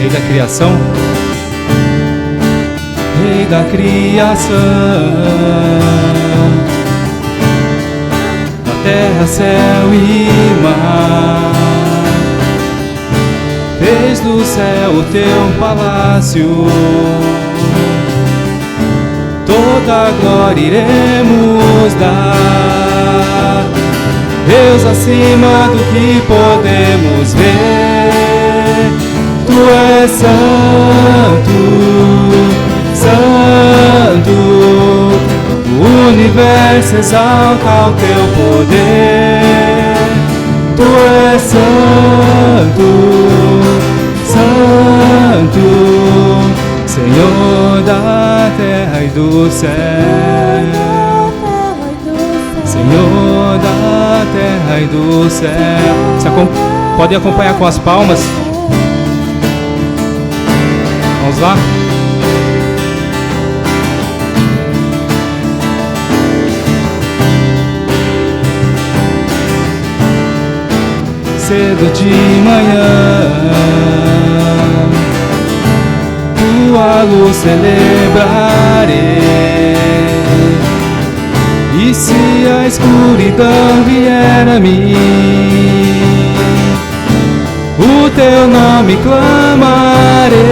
Rei da criação, Rei da criação, da terra, céu e mar, fez do céu o teu palácio, toda glória iremos dar. Deus acima do que podemos ver, Tu és santo, santo, o universo exalta o Teu poder. Tu és santo, santo, Senhor da terra e do céu, Senhor da terra e do céu. Podem acompanhar com as palmas. Vamos lá? Cedo de manhã, Tua luz celebrarei. E se a escuridão vier a mim, o Teu nome clamarei.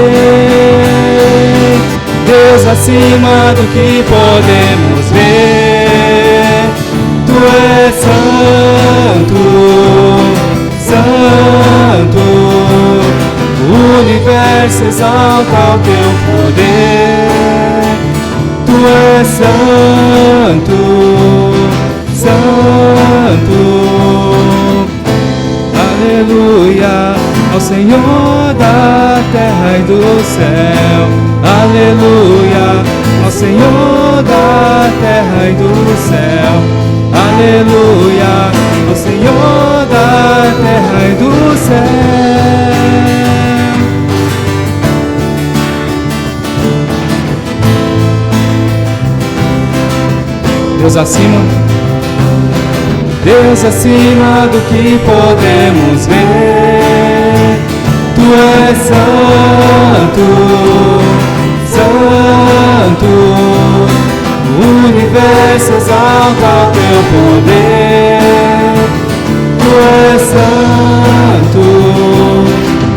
Deus acima do que podemos ver, Tu és santo, santo, o universo exalta o Teu poder. Tu és santo, santo, aleluia, ao Senhor da terra e do céu, aleluia, ao Senhor da terra e do céu, aleluia, ao Senhor da terra e do céu. Deus acima, Deus acima do que podemos ver, Tu és santo, santo, o universo exalta o Teu poder. Tu és santo,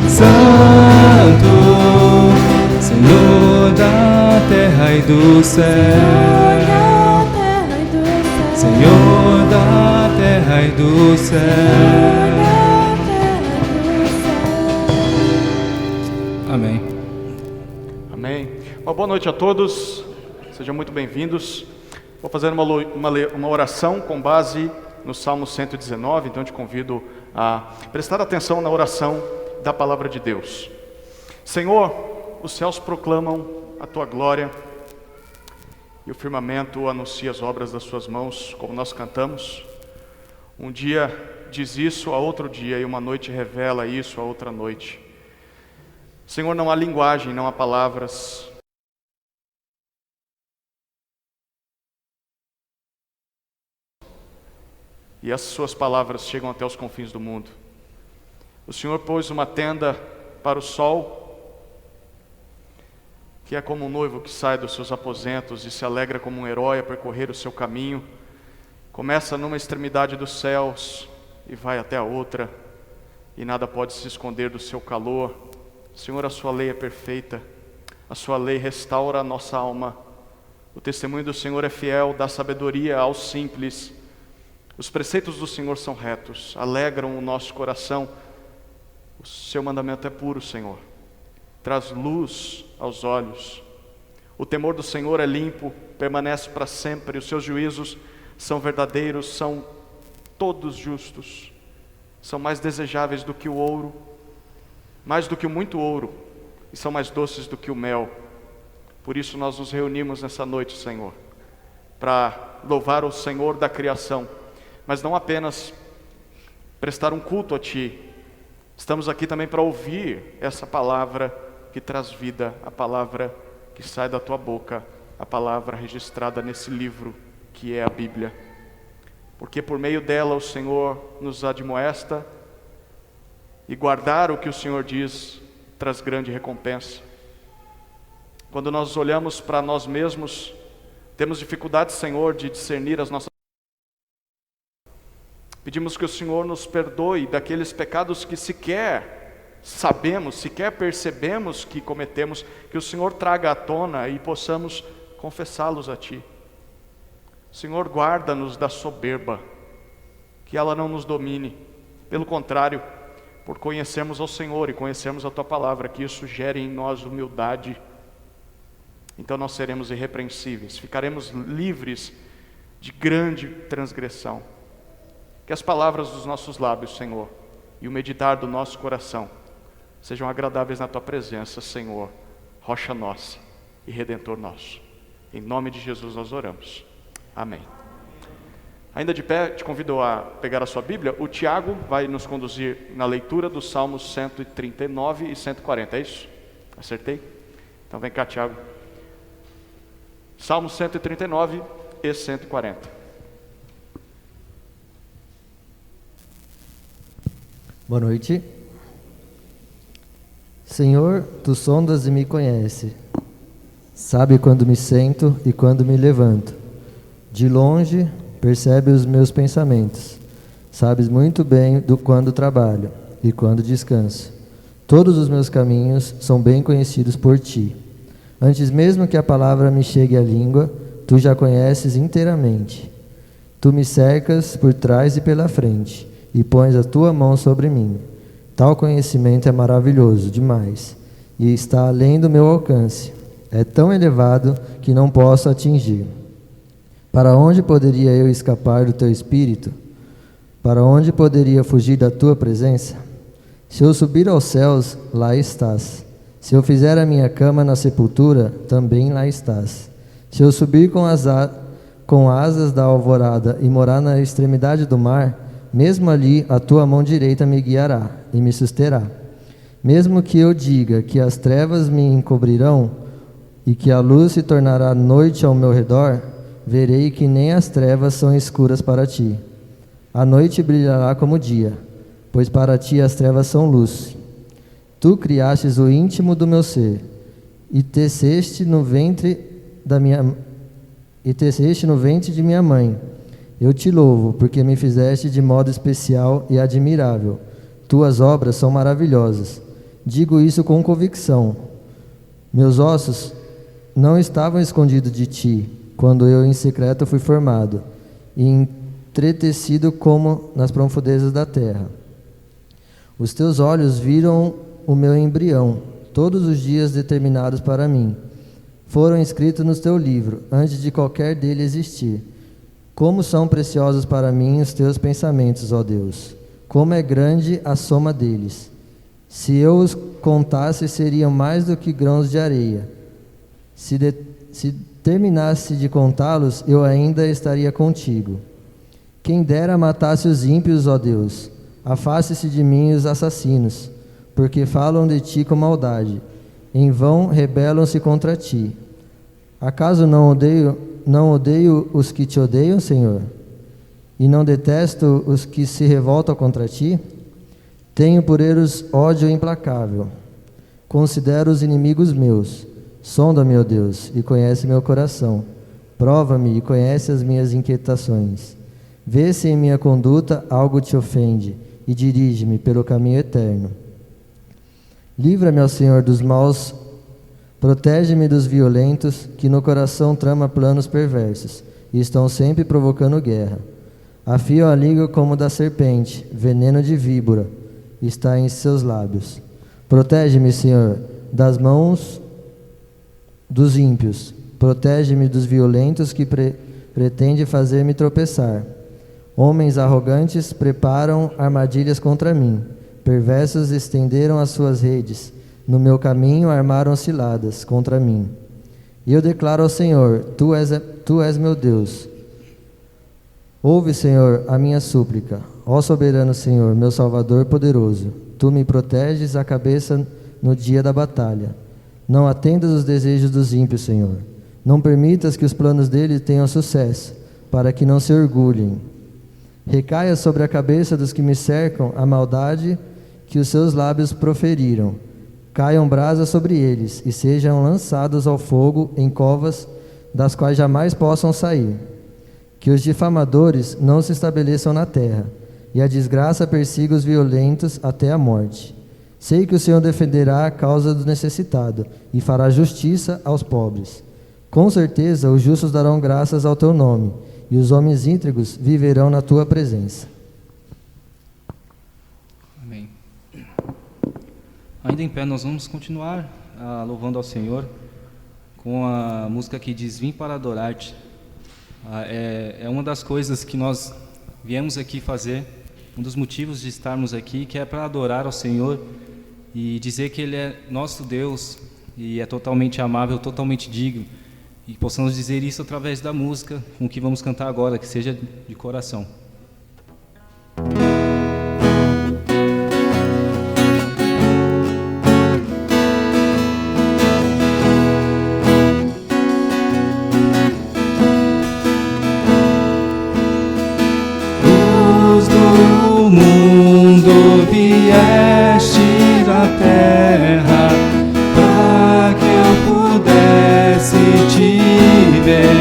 santo, Senhor da terra e do céu, Senhor da terra e do céu. Amém. Amém. Uma boa noite a todos. Sejam muito bem-vindos. Vou fazer uma oração com base no Salmo 119. Então eu te convido a prestar atenção na oração da palavra de Deus. Senhor, os céus proclamam a Tua glória e o firmamento anuncia as obras das Suas mãos, como nós cantamos. Um dia diz isso a outro dia, e uma noite revela isso a outra noite. Senhor, não há linguagem, não há palavras. E as Suas palavras chegam até os confins do mundo. O Senhor pôs uma tenda para o sol, que é como um noivo que sai dos seus aposentos e se alegra como um herói a percorrer o seu caminho. Começa numa extremidade dos céus e vai até a outra, e nada pode se esconder do seu calor. Senhor, a Sua lei é perfeita, a Sua lei restaura a nossa alma. O testemunho do Senhor é fiel, dá sabedoria aos simples. Os preceitos do Senhor são retos, alegram o nosso coração. O Seu mandamento é puro, Senhor, traz luz aos olhos. O temor do Senhor é limpo, permanece para sempre. Os Seus juízos são verdadeiros, são todos justos. São mais desejáveis do que o ouro, mais do que muito ouro, e são mais doces do que o mel. Por isso nós nos reunimos nessa noite, Senhor, para louvar o Senhor da criação, mas não apenas prestar um culto a Ti. Estamos aqui também para ouvir essa palavra que traz vida, a palavra que sai da Tua boca, a palavra registrada nesse livro que é a Bíblia. Porque por meio dela o Senhor nos admoesta, e guardar o que o Senhor diz traz grande recompensa. Quando nós olhamos para nós mesmos, temos dificuldade, Senhor, de discernir as nossas. Pedimos que o Senhor nos perdoe daqueles pecados que sequer sabemos, sequer percebemos que cometemos, que o Senhor traga à tona e possamos confessá-los a Ti. Senhor, guarda-nos da soberba, que ela não nos domine. Pelo contrário, por conhecermos ao Senhor e conhecermos a Tua palavra, que isso gere em nós humildade. Então nós seremos irrepreensíveis, ficaremos livres de grande transgressão. Que as palavras dos nossos lábios, Senhor, e o meditar do nosso coração sejam agradáveis na Tua presença, Senhor, rocha nossa e Redentor nosso. Em nome de Jesus nós oramos. Amém. Ainda de pé, te convido a pegar a sua Bíblia. O Tiago vai nos conduzir na leitura dos Salmos 139 e 140, é isso? Acertei? Então vem cá, Tiago. Salmos 139 e 140. Boa noite. Senhor, Tu sondas e me conheces. Sabe quando me sento e quando me levanto. De longe, percebe os meus pensamentos. Sabes muito bem quando trabalho e quando descanso. Todos os meus caminhos são bem conhecidos por Ti. Antes mesmo que a palavra me chegue à língua, Tu já conheces inteiramente. Tu me cercas por trás e pela frente, e pões a Tua mão sobre mim. Tal conhecimento é maravilhoso demais, e está além do meu alcance. É tão elevado que não posso atingir. Para onde poderia eu escapar do Teu Espírito? Para onde poderia fugir da Tua presença? Se eu subir aos céus, lá estás. Se eu fizer a minha cama na sepultura, também lá estás. Se eu subir com asas da alvorada e morar na extremidade do mar, mesmo ali a Tua mão direita me guiará e me susterá. Mesmo que eu diga que as trevas me encobrirão e que a luz se tornará noite ao meu redor, verei que nem as trevas são escuras para Ti. A noite brilhará como o dia, pois para Ti as trevas são luz. Tu criastes o íntimo do meu ser, e teceste no ventre de minha mãe. Eu Te louvo, porque me fizeste de modo especial e admirável. Tuas obras são maravilhosas. Digo isso com convicção. Meus ossos não estavam escondidos de Ti, quando eu em secreto fui formado, e entretecido como nas profundezas da terra. Os Teus olhos viram o meu embrião, todos os dias determinados para mim. Foram escritos no Teu livro, antes de qualquer dele existir. Como são preciosos para mim os Teus pensamentos, ó Deus! Como é grande a soma deles! Se eu os contasse, seriam mais do que grãos de areia. Se terminasse de contá-los, eu ainda estaria contigo. Quem dera matasse os ímpios, ó Deus! Afaste-se de mim os assassinos, porque falam de Ti com maldade. Em vão rebelam-se contra Ti. Acaso não odeio os que Te odeiam, Senhor? E não detesto os que se revoltam contra Ti? Tenho por eles ódio implacável. Considero os inimigos meus. Sonda-me, ó Deus, e conhece meu coração. Prova-me e conhece as minhas inquietações. Vê se em minha conduta algo Te ofende, e dirige-me pelo caminho eterno. Livra-me, ó Senhor, dos maus. Protege-me dos violentos, que no coração trama planos perversos, e estão sempre provocando guerra. Afio a língua como da serpente, veneno de víbora está em seus lábios. Protege-me, Senhor, das mãos dos ímpios. Protege-me dos violentos que pretendem fazer-me tropeçar. Homens arrogantes preparam armadilhas contra mim. Perversos estenderam as suas redes. No meu caminho armaram ciladas contra mim. E eu declaro ao Senhor: Tu és meu Deus. Ouve, Senhor, a minha súplica. Ó soberano Senhor, meu Salvador poderoso, Tu me proteges a cabeça no dia da batalha. Não atendas os desejos dos ímpios, Senhor. Não permitas que os planos deles tenham sucesso, para que não se orgulhem. Recaia sobre a cabeça dos que me cercam a maldade que os seus lábios proferiram. caiam brasas sobre eles e sejam lançados ao fogo em covas das quais jamais possam sair. Que os difamadores não se estabeleçam na terra, e a desgraça persiga os violentos até a morte. Sei que o Senhor defenderá a causa do necessitado e fará justiça aos pobres. Com certeza os justos darão graças ao teu nome, e os homens íntegros viverão na tua presença. Amém. Ainda em pé, nós vamos continuar louvando ao Senhor com a música que diz: Vim para adorar-te. É uma das coisas que nós viemos aqui fazer, um dos motivos de estarmos aqui, que é para adorar ao Senhor e dizer que Ele é nosso Deus e é totalmente amável, totalmente digno, e possamos dizer isso através da música com o que vamos cantar agora, que seja de coração. Vieste da terra para que eu pudesse te ver.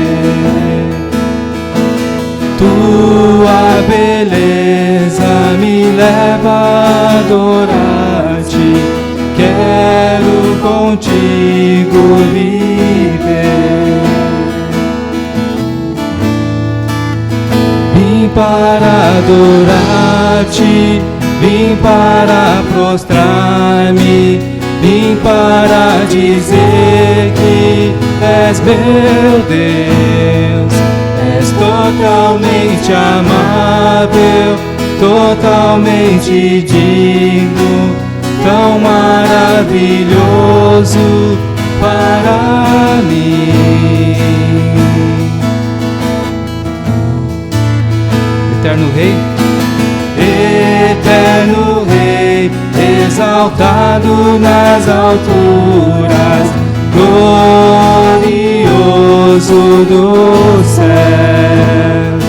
Tua beleza me leva a adorar-te. Quero contigo viver. Vim para adorar-te. Vim para prostrar-me, vim para dizer que és meu Deus, és totalmente amável, totalmente digno, tão maravilhoso para mim. Eterno Rei, Eterno Rei, exaltado nas alturas, glorioso dos céus.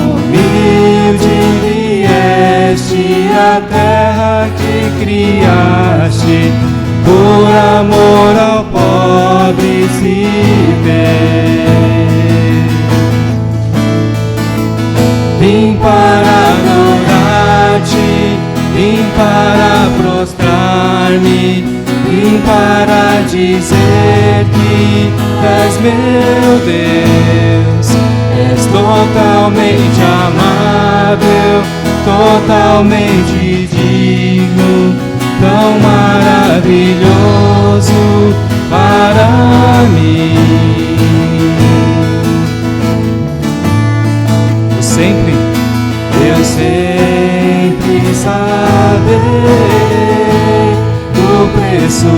Humilde vieste à terra que criaste, por amor ao pobre se ver. Vim para adorar-te, vim para prostrar-me, vim para dizer que és meu Deus, és totalmente amável, totalmente digno, tão maravilhoso para mim. Eu sempre saberei o preço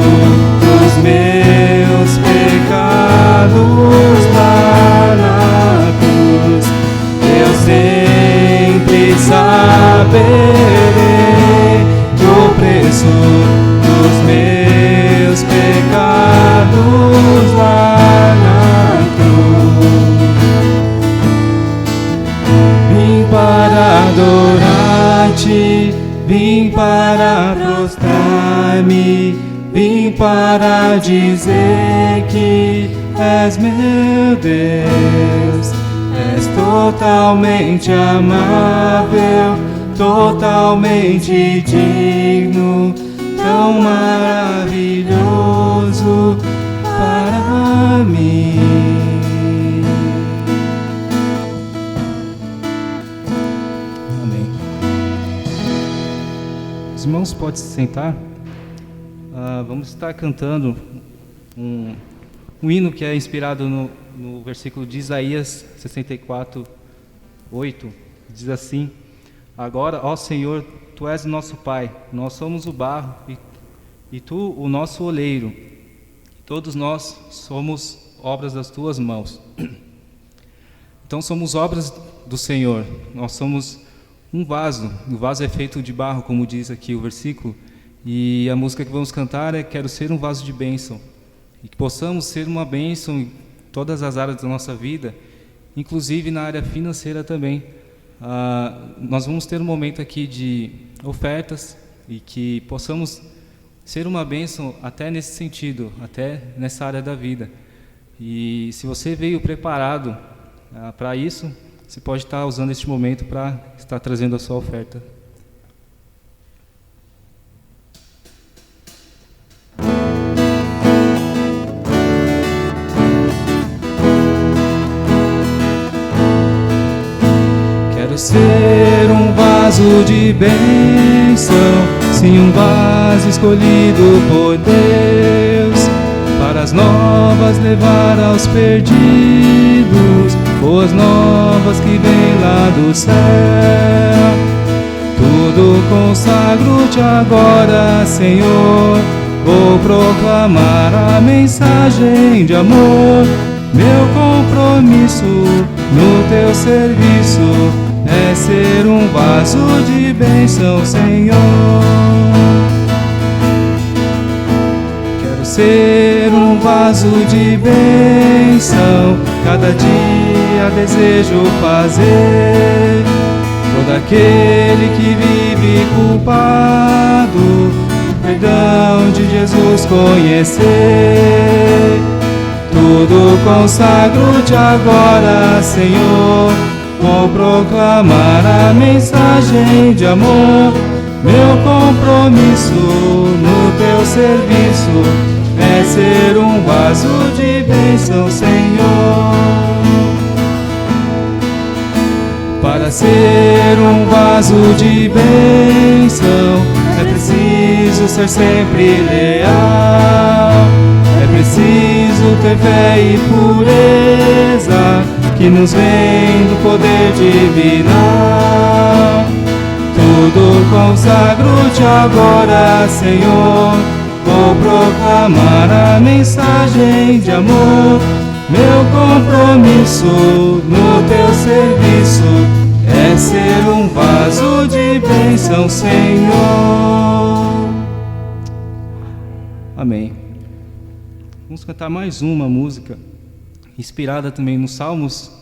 dos meus pecados lá na cruz. Eu sempre saberei o preço dos meus pecados lá na cruz. Vim para adorar-te, vim para prostrar-me, vim para dizer que és meu Deus, és totalmente amável, totalmente digno, tão maravilhoso para mim. Os irmãos podem se sentar. Vamos estar cantando um hino que é inspirado no versículo de Isaías 64:8. Diz assim: Agora, ó Senhor, Tu és o nosso Pai, nós somos o barro e Tu o nosso oleiro. Todos nós somos obras das Tuas mãos. Então somos obras do Senhor, nós somos um vaso. O vaso é feito de barro, como diz aqui o versículo, e a música que vamos cantar é Quero Ser um Vaso de Bênção, e que possamos ser uma bênção em todas as áreas da nossa vida, inclusive na área financeira também. Nós vamos ter um momento aqui de ofertas e que possamos ser uma bênção até nesse sentido, até nessa área da vida. E se você veio preparado para isso, você pode estar usando este momento para estar trazendo a sua oferta. Quero ser um vaso de bênção, sim, um vaso escolhido por Deus, para as novas levar aos perdidos, boas novas que vêm lá do céu. Tudo consagro-te agora, Senhor, vou proclamar a mensagem de amor. Meu compromisso no teu serviço é ser um vaso de bênção, Senhor. Quero ser um vaso de bênção, cada dia desejo fazer. Todo aquele que vive culpado, o perdão de Jesus conhecer. Tudo consagro-te agora, Senhor, vou proclamar a mensagem de amor. Meu compromisso no teu serviço é ser um vaso de bênção, Senhor. Para ser um vaso de bênção é preciso ser sempre leal. É preciso ter fé e pureza que nos vem do poder divinal. Tudo consagro-te agora, Senhor, vou proclamar a mensagem de amor. Meu compromisso no teu serviço é ser um vaso de bênção, Senhor. Amém. Vamos cantar mais uma música, inspirada também nos Salmos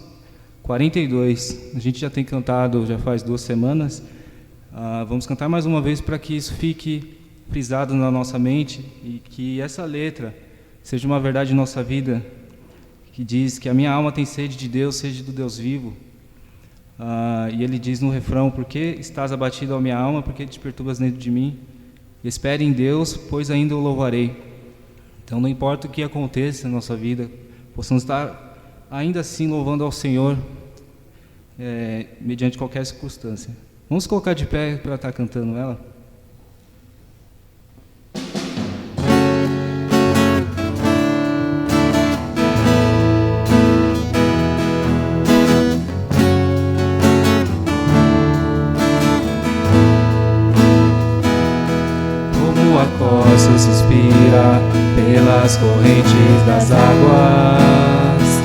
42. A gente já tem cantado, já faz 2 semanas. Vamos cantar mais uma vez para que isso fique frisado na nossa mente e que essa letra seja uma verdade em nossa vida, que diz que a minha alma tem sede de Deus, sede do Deus vivo. E ele diz no refrão: por que estás abatido, ó minha alma, por que te perturbas dentro de mim? Espere em Deus, pois ainda o louvarei. Então, não importa o que aconteça na nossa vida, possamos estar ainda assim louvando ao Senhor, mediante qualquer circunstância. Vamos colocar de pé para estar cantando ela? Como a costa suspira pelas correntes das águas,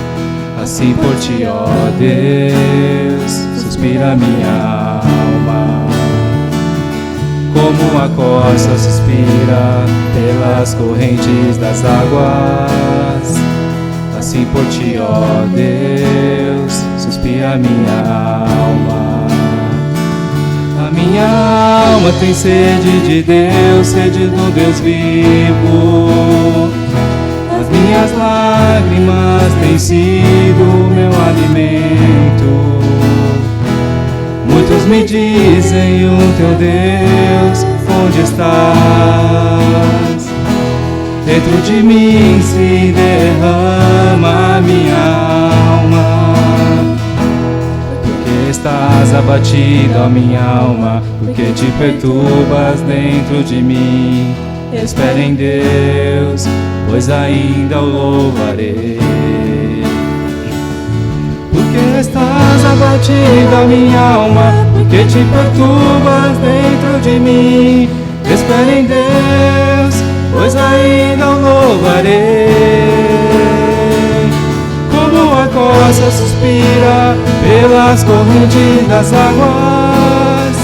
assim por ti, ó Deus, suspira minha alma. Como a costa suspira pelas correntes das águas, assim por ti, ó Deus, suspira minha alma. A minha alma tem sede de Deus, sede do Deus vivo. As minhas lágrimas têm sido meu alimento. Muitos me dizem: o teu Deus, onde estás? Dentro de mim se derrama a minha alma. Estás abatido, ó minha alma, porque te perturbas dentro de mim. Espera em Deus, pois ainda o louvarei. Porque estás abatido, ó minha alma, porque te perturbas dentro de mim. Espera em Deus, pois ainda o louvarei. Como a costa suspira pelas correntes das águas,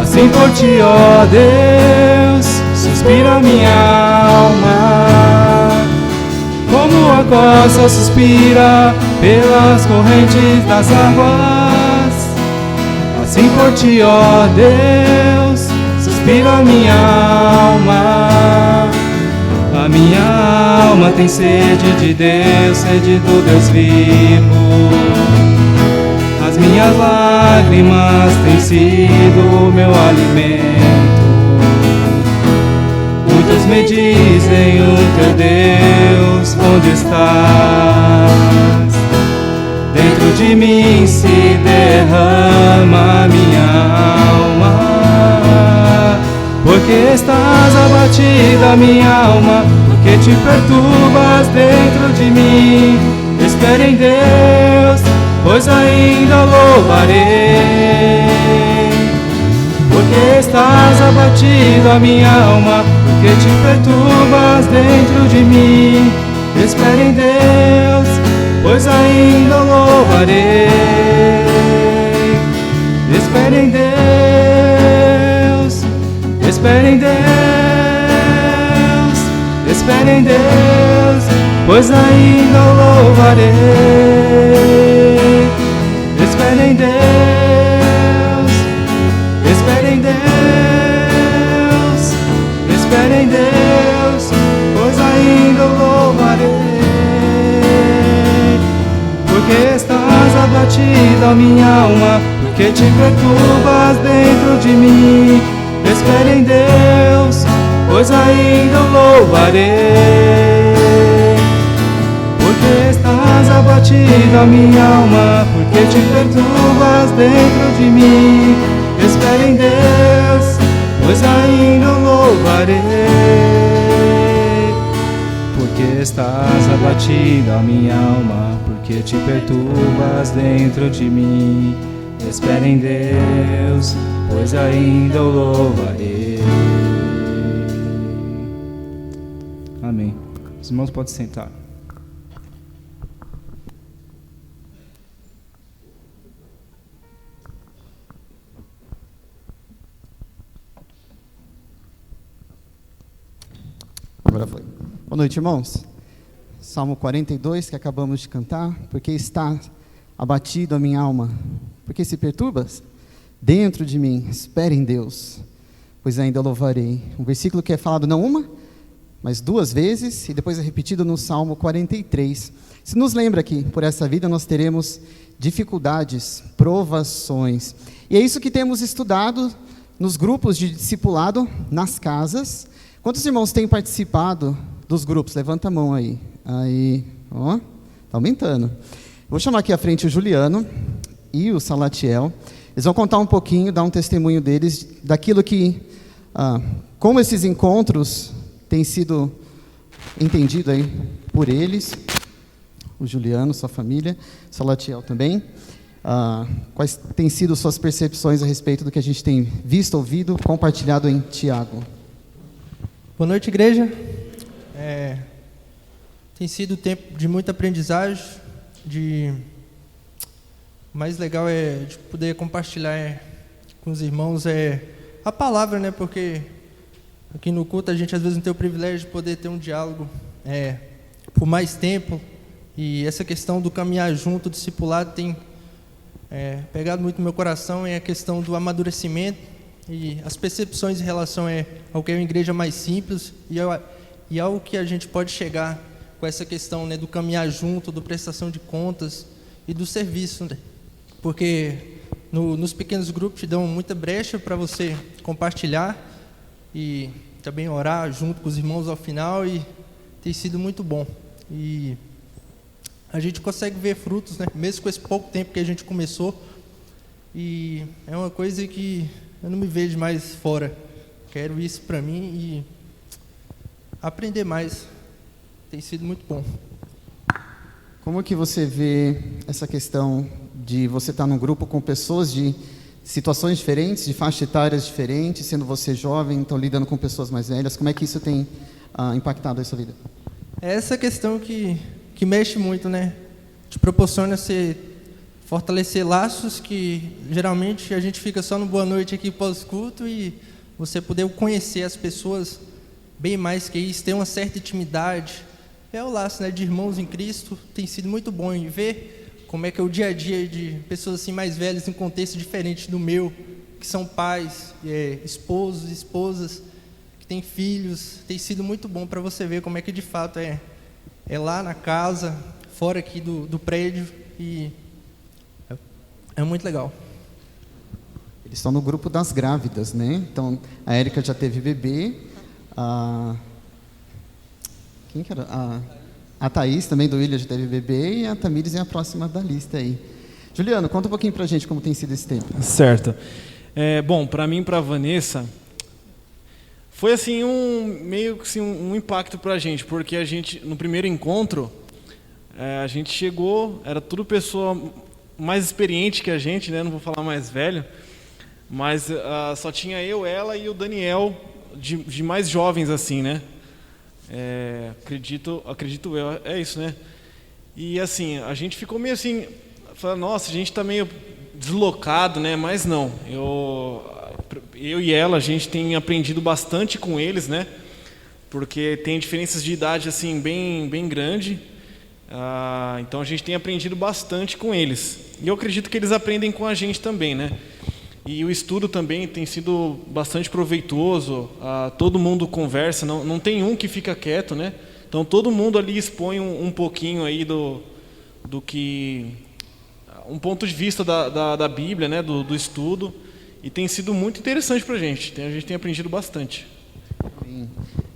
assim por ti, ó Deus, suspira minha alma. Como a costa suspira pelas correntes das águas, assim por ti, ó Deus, suspira minha alma. A minha alma tem sede de Deus, sede do Deus vivo. As minhas lágrimas têm sido o meu alimento. Muitos me dizem, o teu Deus, onde estás? Dentro de mim se derrama a minha alma. Porque estás abatida, minha alma? Porque te perturbas dentro de mim? Espere em Deus, pois ainda louvarei. Porque estás abatida, minha alma? Porque te perturbas dentro de mim? Espere em Deus, pois ainda louvarei. Espere em Deus, espere em Deus, espere em Deus, pois ainda louvarei. Espere em Deus, espere em Deus, espere em Deus, pois ainda louvarei. Porque estás abatida, minha alma? Porque te perturbas dentro de mim? Espere em Deus, pois ainda louvarei. Porque estás abatida, minha alma? Porque te perturbas dentro de mim? Espere em Deus, pois ainda louvarei. Porque estás abatida, minha alma? Porque te perturbas dentro de mim? Espere em Deus, pois ainda o louvarei. Amém. Os irmãos podem sentar. Agora foi. Boa noite, irmãos. Salmo 42, que acabamos de cantar. Porque está abatido a minha alma? Porque se perturbas dentro de mim? Espere em Deus, pois ainda louvarei. Um versículo que é falado não uma, mas duas vezes, e depois é repetido no Salmo 43. Se nos lembra que por essa vida nós teremos dificuldades, provações. E é isso que temos estudado nos grupos de discipulado, nas casas. Quantos irmãos têm participado dos grupos? Levanta a mão aí. Aí, ó, está aumentando. Vou chamar aqui à frente o Juliano e o Salatiel. Eles vão contar um pouquinho, dar um testemunho deles, daquilo que, como esses encontros têm sido entendido aí por eles, o Juliano, sua família, o Salatiel também. Quais têm sido suas percepções a respeito do que a gente tem visto, ouvido, compartilhado em Tiago? Boa noite, igreja. Tem sido tempo de muita aprendizagem, o mais legal é de poder compartilhar com os irmãos a palavra, né? Porque aqui no culto a gente às vezes não tem o privilégio de poder ter um diálogo por mais tempo, e essa questão do caminhar junto, do discipulado, tem pegado muito no meu coração, é a questão do amadurecimento e as percepções em relação ao que é uma igreja mais simples e ao que a gente pode chegar com essa questão, né, do caminhar junto, do prestação de contas e do serviço, né? Porque nos pequenos grupos te dão muita brecha para você compartilhar e também orar junto com os irmãos ao final, e tem sido muito bom. E a gente consegue ver frutos, né, mesmo com esse pouco tempo que a gente começou, e é uma coisa que eu não me vejo mais fora. Quero isso para mim e aprender mais. Tem sido muito bom. Como que você vê essa questão de você estar num grupo com pessoas de situações diferentes, de faixas etárias diferentes, sendo você jovem, então lidando com pessoas mais velhas? Como é que isso tem impactado a sua vida? É essa questão que mexe muito, né? Te proporciona fortalecer laços que geralmente a gente fica só no boa noite aqui pós-culto, e você poder conhecer as pessoas bem mais que isso, ter uma certa intimidade. É o laço, né, de irmãos em Cristo. Tem sido muito bom em ver como é que é o dia a dia de pessoas assim mais velhas em contexto diferente do meu, que são pais, esposos, esposas, que tem filhos, tem sido muito bom para você ver como é que de fato é lá na casa, fora aqui do prédio, e é muito legal. Eles estão no grupo das grávidas, né? Então, a Érica já teve bebê, quem que era? A Thaís também do William já teve bebê, e a Tamires é a próxima da lista aí. Juliano, conta um pouquinho pra gente como tem sido esse tempo. Certo. Bom, para mim e para a Vanessa, foi assim meio que assim, um impacto para a gente, porque a gente, no primeiro encontro, a gente chegou, era tudo pessoa mais experiente que a gente, né? Não vou falar mais velho, mas só tinha eu, ela e o Daniel, de mais jovens assim, né? Acredito eu, é isso, né? E assim, a gente ficou meio assim, falando, nossa, a gente tá meio deslocado, né? Mas não, eu e ela, a gente tem aprendido bastante com eles, né? Porque tem diferenças de idade assim bem grande. Então a gente tem aprendido bastante com eles. E eu acredito que eles aprendem com a gente também, né? E o estudo também tem sido bastante proveitoso. Todo mundo conversa, não tem um que fica quieto, né? Então todo mundo ali expõe um pouquinho aí do que um ponto de vista da Bíblia, né? Do estudo. E tem sido muito interessante para a gente tem aprendido bastante.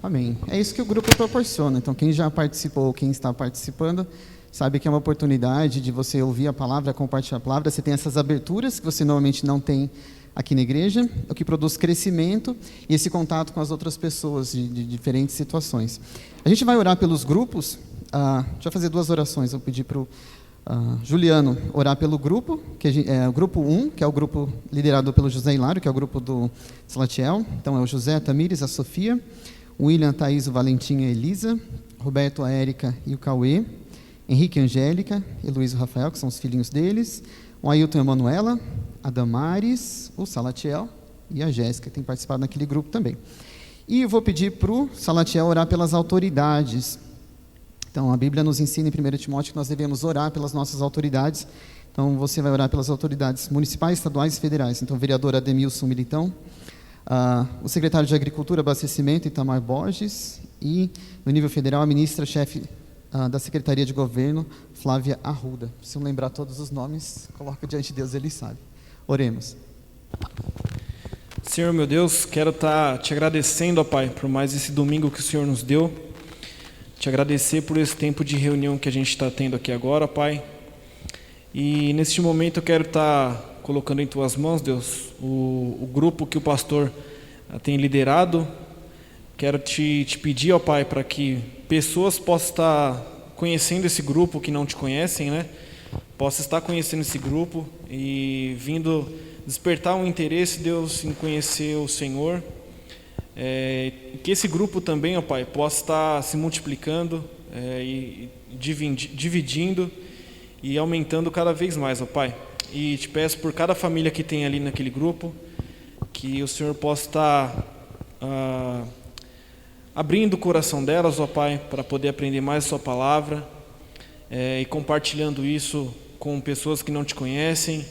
Amém. É isso que o grupo proporciona. Então, quem já participou, quem está participando, sabe que é uma oportunidade de você ouvir a palavra, compartilhar a palavra. Você tem essas aberturas que você normalmente não tem aqui na igreja, o que produz crescimento e esse contato com as outras pessoas de diferentes situações. A gente vai orar pelos grupos. Deixa eu fazer 2 orações. Vou pedir para o Juliano orar pelo grupo, que é o grupo 1, que é o grupo liderado pelo José Hilário, que é o grupo do Salatiel. Então é o José, a Tamires, a Sofia, o William, a Thaís, o Valentim e a Elisa, Roberto, a Érica e o Cauê, Henrique e a Angélica, e Luiz e o Rafael, que são os filhinhos deles, o Ailton e a Manuela, a Damares, o Salatiel e a Jéssica, que tem participado naquele grupo também. E eu vou pedir para o Salatiel orar pelas autoridades. Então, a Bíblia nos ensina em 1 Timóteo que nós devemos orar pelas nossas autoridades. Então, você vai orar pelas autoridades municipais, estaduais e federais. Então, o vereador Ademilson Militão, o secretário de Agricultura e Abastecimento, Itamar Borges, e, no nível federal, a ministra-chefe da Secretaria de Governo, Flávia Arruda. Se não lembrar todos os nomes, coloca diante de Deus, ele sabe. Oremos. Senhor, meu Deus, quero estar te agradecendo, ó Pai, por mais esse domingo que o Senhor nos deu. Te agradecer por esse tempo de reunião que a gente está tendo aqui agora, Pai. E neste momento eu quero estar colocando em Tuas mãos, Deus, o grupo que o pastor tem liderado. Quero te pedir, ó Pai, para que pessoas possam estar conhecendo esse grupo que não te conhecem, né? Possam estar conhecendo esse grupo e vindo despertar um interesse, Deus, em conhecer o Senhor. Que esse grupo também, ó Pai, possa estar se multiplicando e dividindo e aumentando cada vez mais, ó Pai. E te peço por cada família que tem ali naquele grupo, que o Senhor possa estar abrindo o coração delas, ó Pai, para poder aprender mais a sua palavra e compartilhando isso com pessoas que não te conhecem,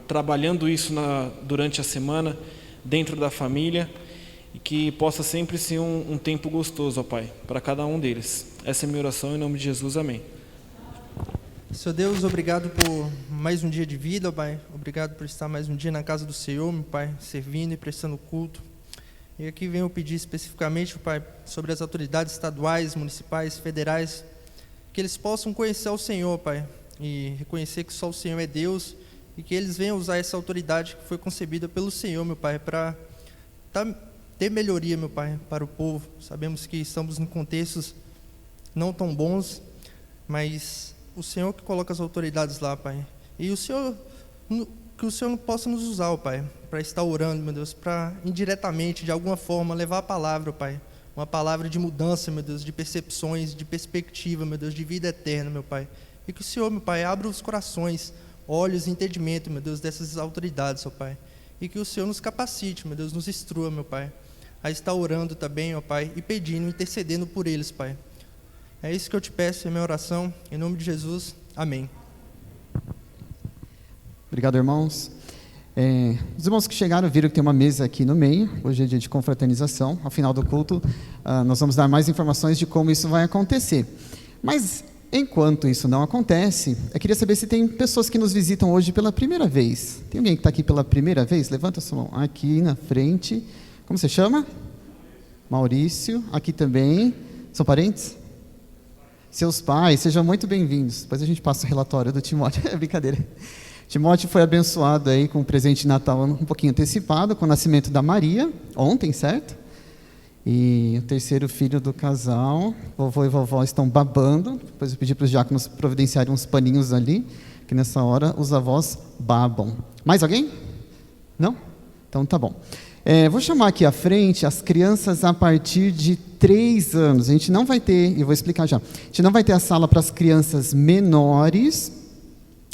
trabalhando isso durante a semana dentro da família. E que possa sempre ser um tempo gostoso, ó Pai, para cada um deles. Essa é a minha oração, em nome de Jesus, amém. Senhor Deus, obrigado por mais um dia de vida, ó Pai. Obrigado por estar mais um dia na casa do Senhor, meu Pai, servindo e prestando culto. E aqui venho pedir especificamente, Pai, sobre as autoridades estaduais, municipais, federais, que eles possam conhecer o Senhor, Pai, e reconhecer que só o Senhor é Deus, e que eles venham usar essa autoridade que foi concebida pelo Senhor, meu Pai, para ter melhoria, meu Pai, para o povo. Sabemos que estamos em contextos não tão bons, mas o Senhor que coloca as autoridades lá, Pai. E o Senhor, que o Senhor não possa nos usar, ó Pai, para estar orando, meu Deus, para indiretamente, de alguma forma, levar a palavra, ó Pai. Uma palavra de mudança, meu Deus, de percepções, de perspectiva, meu Deus, de vida eterna, meu Pai. E que o Senhor, meu Pai, abra os corações, olhos e entendimento, meu Deus, dessas autoridades, ó Pai. E que o Senhor nos capacite, meu Deus, nos instrua, meu Pai, a estar orando também, ó Pai, e pedindo, intercedendo por eles, Pai. É isso que eu te peço, é minha oração, em nome de Jesus, amém. Obrigado, irmãos. Os irmãos que chegaram viram que tem uma mesa aqui no meio. Hoje é dia de confraternização. Ao final do culto, nós vamos dar mais informações de como isso vai acontecer. Mas, enquanto isso não acontece, eu queria saber se tem pessoas que nos visitam hoje pela primeira vez. Tem alguém que está aqui pela primeira vez? Levanta a sua mão. Aqui na frente. Como você chama? Maurício. Aqui também. São parentes? Seus pais, sejam muito bem-vindos. Depois a gente passa o relatório do Timóteo. É brincadeira. Timóteo foi abençoado aí com um presente de Natal um pouquinho antecipado, com o nascimento da Maria, ontem, certo? E o terceiro filho do casal, vovô e vovó estão babando. Depois eu pedi para os diáconos providenciarem uns paninhos ali, que nessa hora os avós babam. Mais alguém? Não? Então tá bom. Vou chamar aqui à frente as crianças a partir de 3 anos. A gente não vai ter, eu vou explicar já, a gente não vai ter a sala para as crianças menores,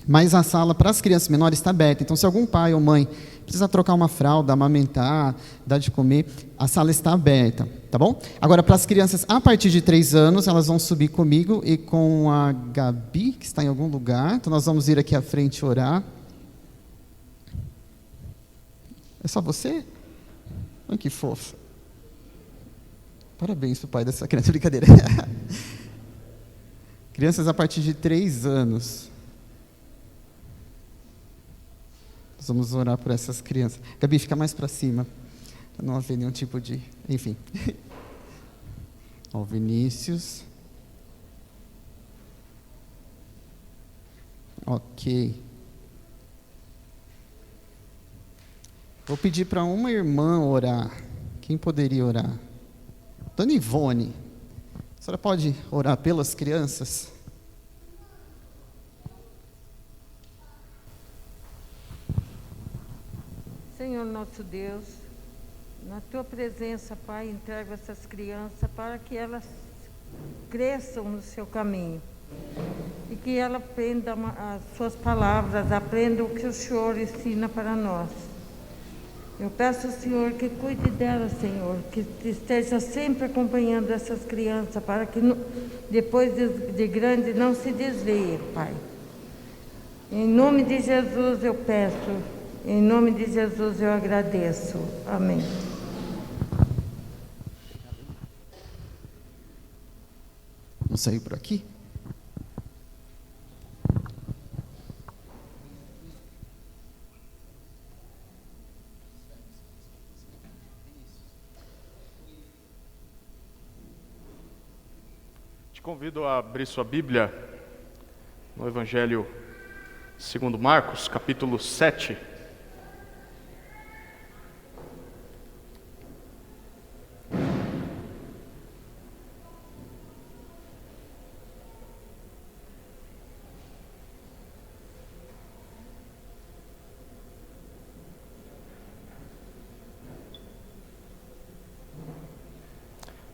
mas a sala para as crianças menores está aberta. Então, se algum pai ou mãe precisa trocar uma fralda, amamentar, dar de comer, a sala está aberta, tá bom? Agora, para as crianças a partir de 3 anos, elas vão subir comigo e com a Gabi, que está em algum lugar. Então, nós vamos ir aqui à frente orar. É só você? Olha que fofo. Parabéns para o pai dessa criança. Brincadeira. Crianças a partir de 3 anos. Nós vamos orar por essas crianças. Gabi, fica mais para cima, para não haver nenhum tipo de... Enfim. Ó, Vinícius. Ok. Vou pedir para uma irmã orar. Quem poderia orar? Dona Ivone. A senhora pode orar pelas crianças? Senhor nosso Deus, na Tua presença, Pai, entrego essas crianças para que elas cresçam no Seu caminho e que elas aprendam as Suas palavras, aprendam o que o Senhor ensina para nós. Eu peço ao Senhor que cuide delas, Senhor, que esteja sempre acompanhando essas crianças para que depois de grande não se desviem, Pai. Em nome de Jesus eu peço. Em nome de Jesus eu agradeço. Amém. Não saiu por aqui? Te convido a abrir sua Bíblia no Evangelho segundo Marcos, capítulo 7.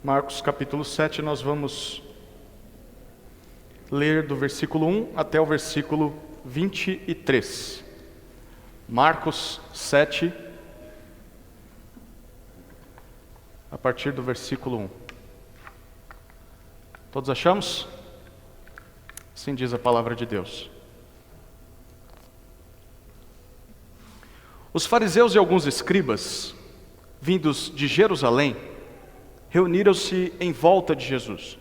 Marcos capítulo 7, nós vamos ler do versículo 1 até o versículo 23. Marcos 7, a partir do versículo 1. Todos achamos? Assim diz a palavra de Deus. Os fariseus e alguns escribas, vindos de Jerusalém, reuniram-se em volta de Jesus.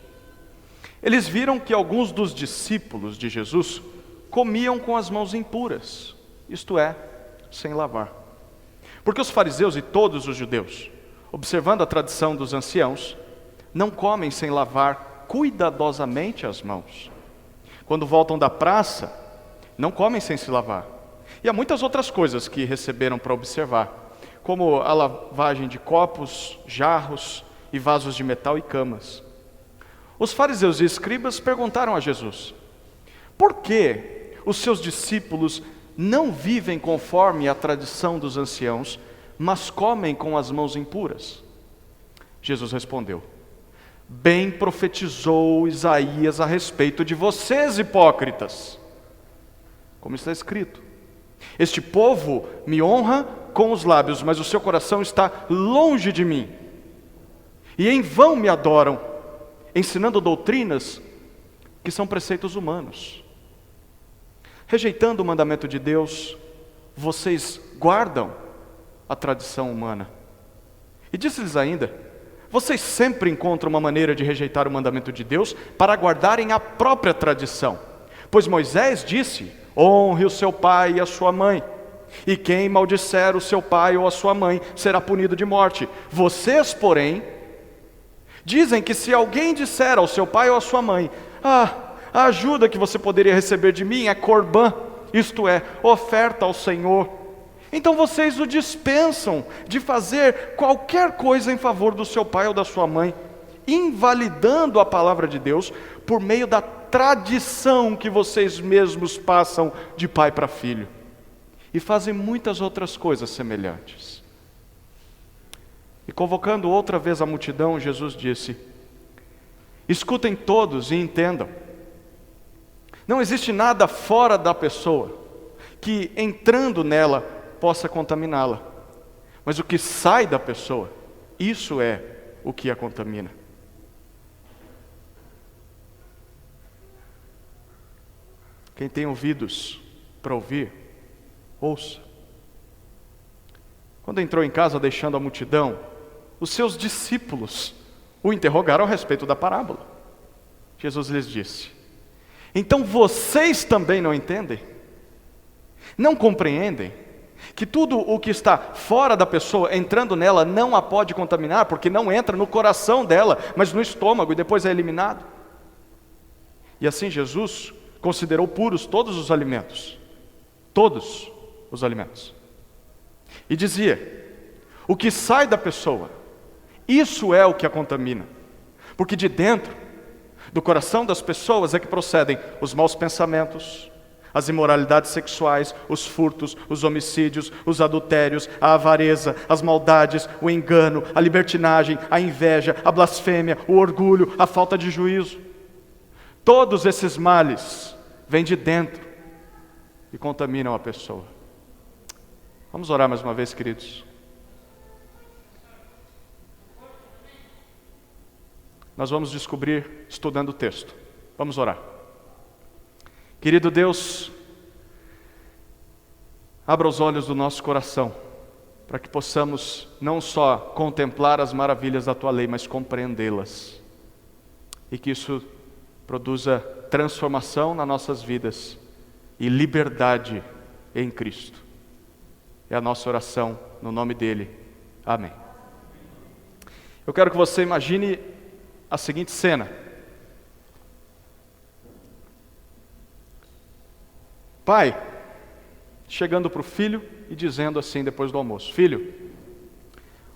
Eles viram que alguns dos discípulos de Jesus comiam com as mãos impuras, isto é, sem lavar. Porque os fariseus e todos os judeus, observando a tradição dos anciãos, não comem sem lavar cuidadosamente as mãos. Quando voltam da praça, não comem sem se lavar. E há muitas outras coisas que receberam para observar, como a lavagem de copos, jarros e vasos de metal e camas. Os fariseus e escribas perguntaram a Jesus: por que os seus discípulos não vivem conforme a tradição dos anciãos, mas comem com as mãos impuras? Jesus respondeu: bem profetizou Isaías a respeito de vocês, hipócritas. Como está escrito: este povo me honra com os lábios, mas o seu coração está longe de mim. E em vão me adoram, ensinando doutrinas que são preceitos humanos. Rejeitando o mandamento de Deus, vocês guardam a tradição humana. E disse-lhes ainda: vocês sempre encontram uma maneira de rejeitar o mandamento de Deus para guardarem a própria tradição. Pois Moisés disse: honre o seu pai e a sua mãe, e quem maldisser o seu pai ou a sua mãe será punido de morte. Vocês, porém, dizem que se alguém disser ao seu pai ou à sua mãe: a ajuda que você poderia receber de mim é corbã, isto é, oferta ao Senhor, então vocês o dispensam de fazer qualquer coisa em favor do seu pai ou da sua mãe, invalidando a palavra de Deus por meio da tradição que vocês mesmos passam de pai para filho. E fazem muitas outras coisas semelhantes. E convocando outra vez a multidão, Jesus disse: escutem todos e entendam. Não existe nada fora da pessoa que, entrando nela, possa contaminá-la. Mas o que sai da pessoa, isso é o que a contamina. Quem tem ouvidos para ouvir, ouça. Quando entrou em casa deixando a multidão, os seus discípulos o interrogaram a respeito da parábola. Jesus lhes disse: então vocês também não entendem? Não compreendem que tudo o que está fora da pessoa, entrando nela, não a pode contaminar, porque não entra no coração dela, mas no estômago e depois é eliminado? E assim Jesus considerou puros todos os alimentos. Todos os alimentos. E dizia: o que sai da pessoa, isso é o que a contamina. Porque de dentro do coração das pessoas é que procedem os maus pensamentos, as imoralidades sexuais, os furtos, os homicídios, os adultérios, a avareza, as maldades, o engano, a libertinagem, a inveja, a blasfêmia, o orgulho, a falta de juízo. Todos esses males vêm de dentro e contaminam a pessoa. Vamos orar mais uma vez, queridos. Nós vamos descobrir estudando o texto. Vamos orar. Querido Deus, abra os olhos do nosso coração, para que possamos não só contemplar as maravilhas da Tua lei, mas compreendê-las. E que isso produza transformação nas nossas vidas e liberdade em Cristo. É a nossa oração no nome dEle. Amém. Eu quero que você imagine a seguinte cena. Pai chegando para o filho e dizendo assim depois do almoço: filho,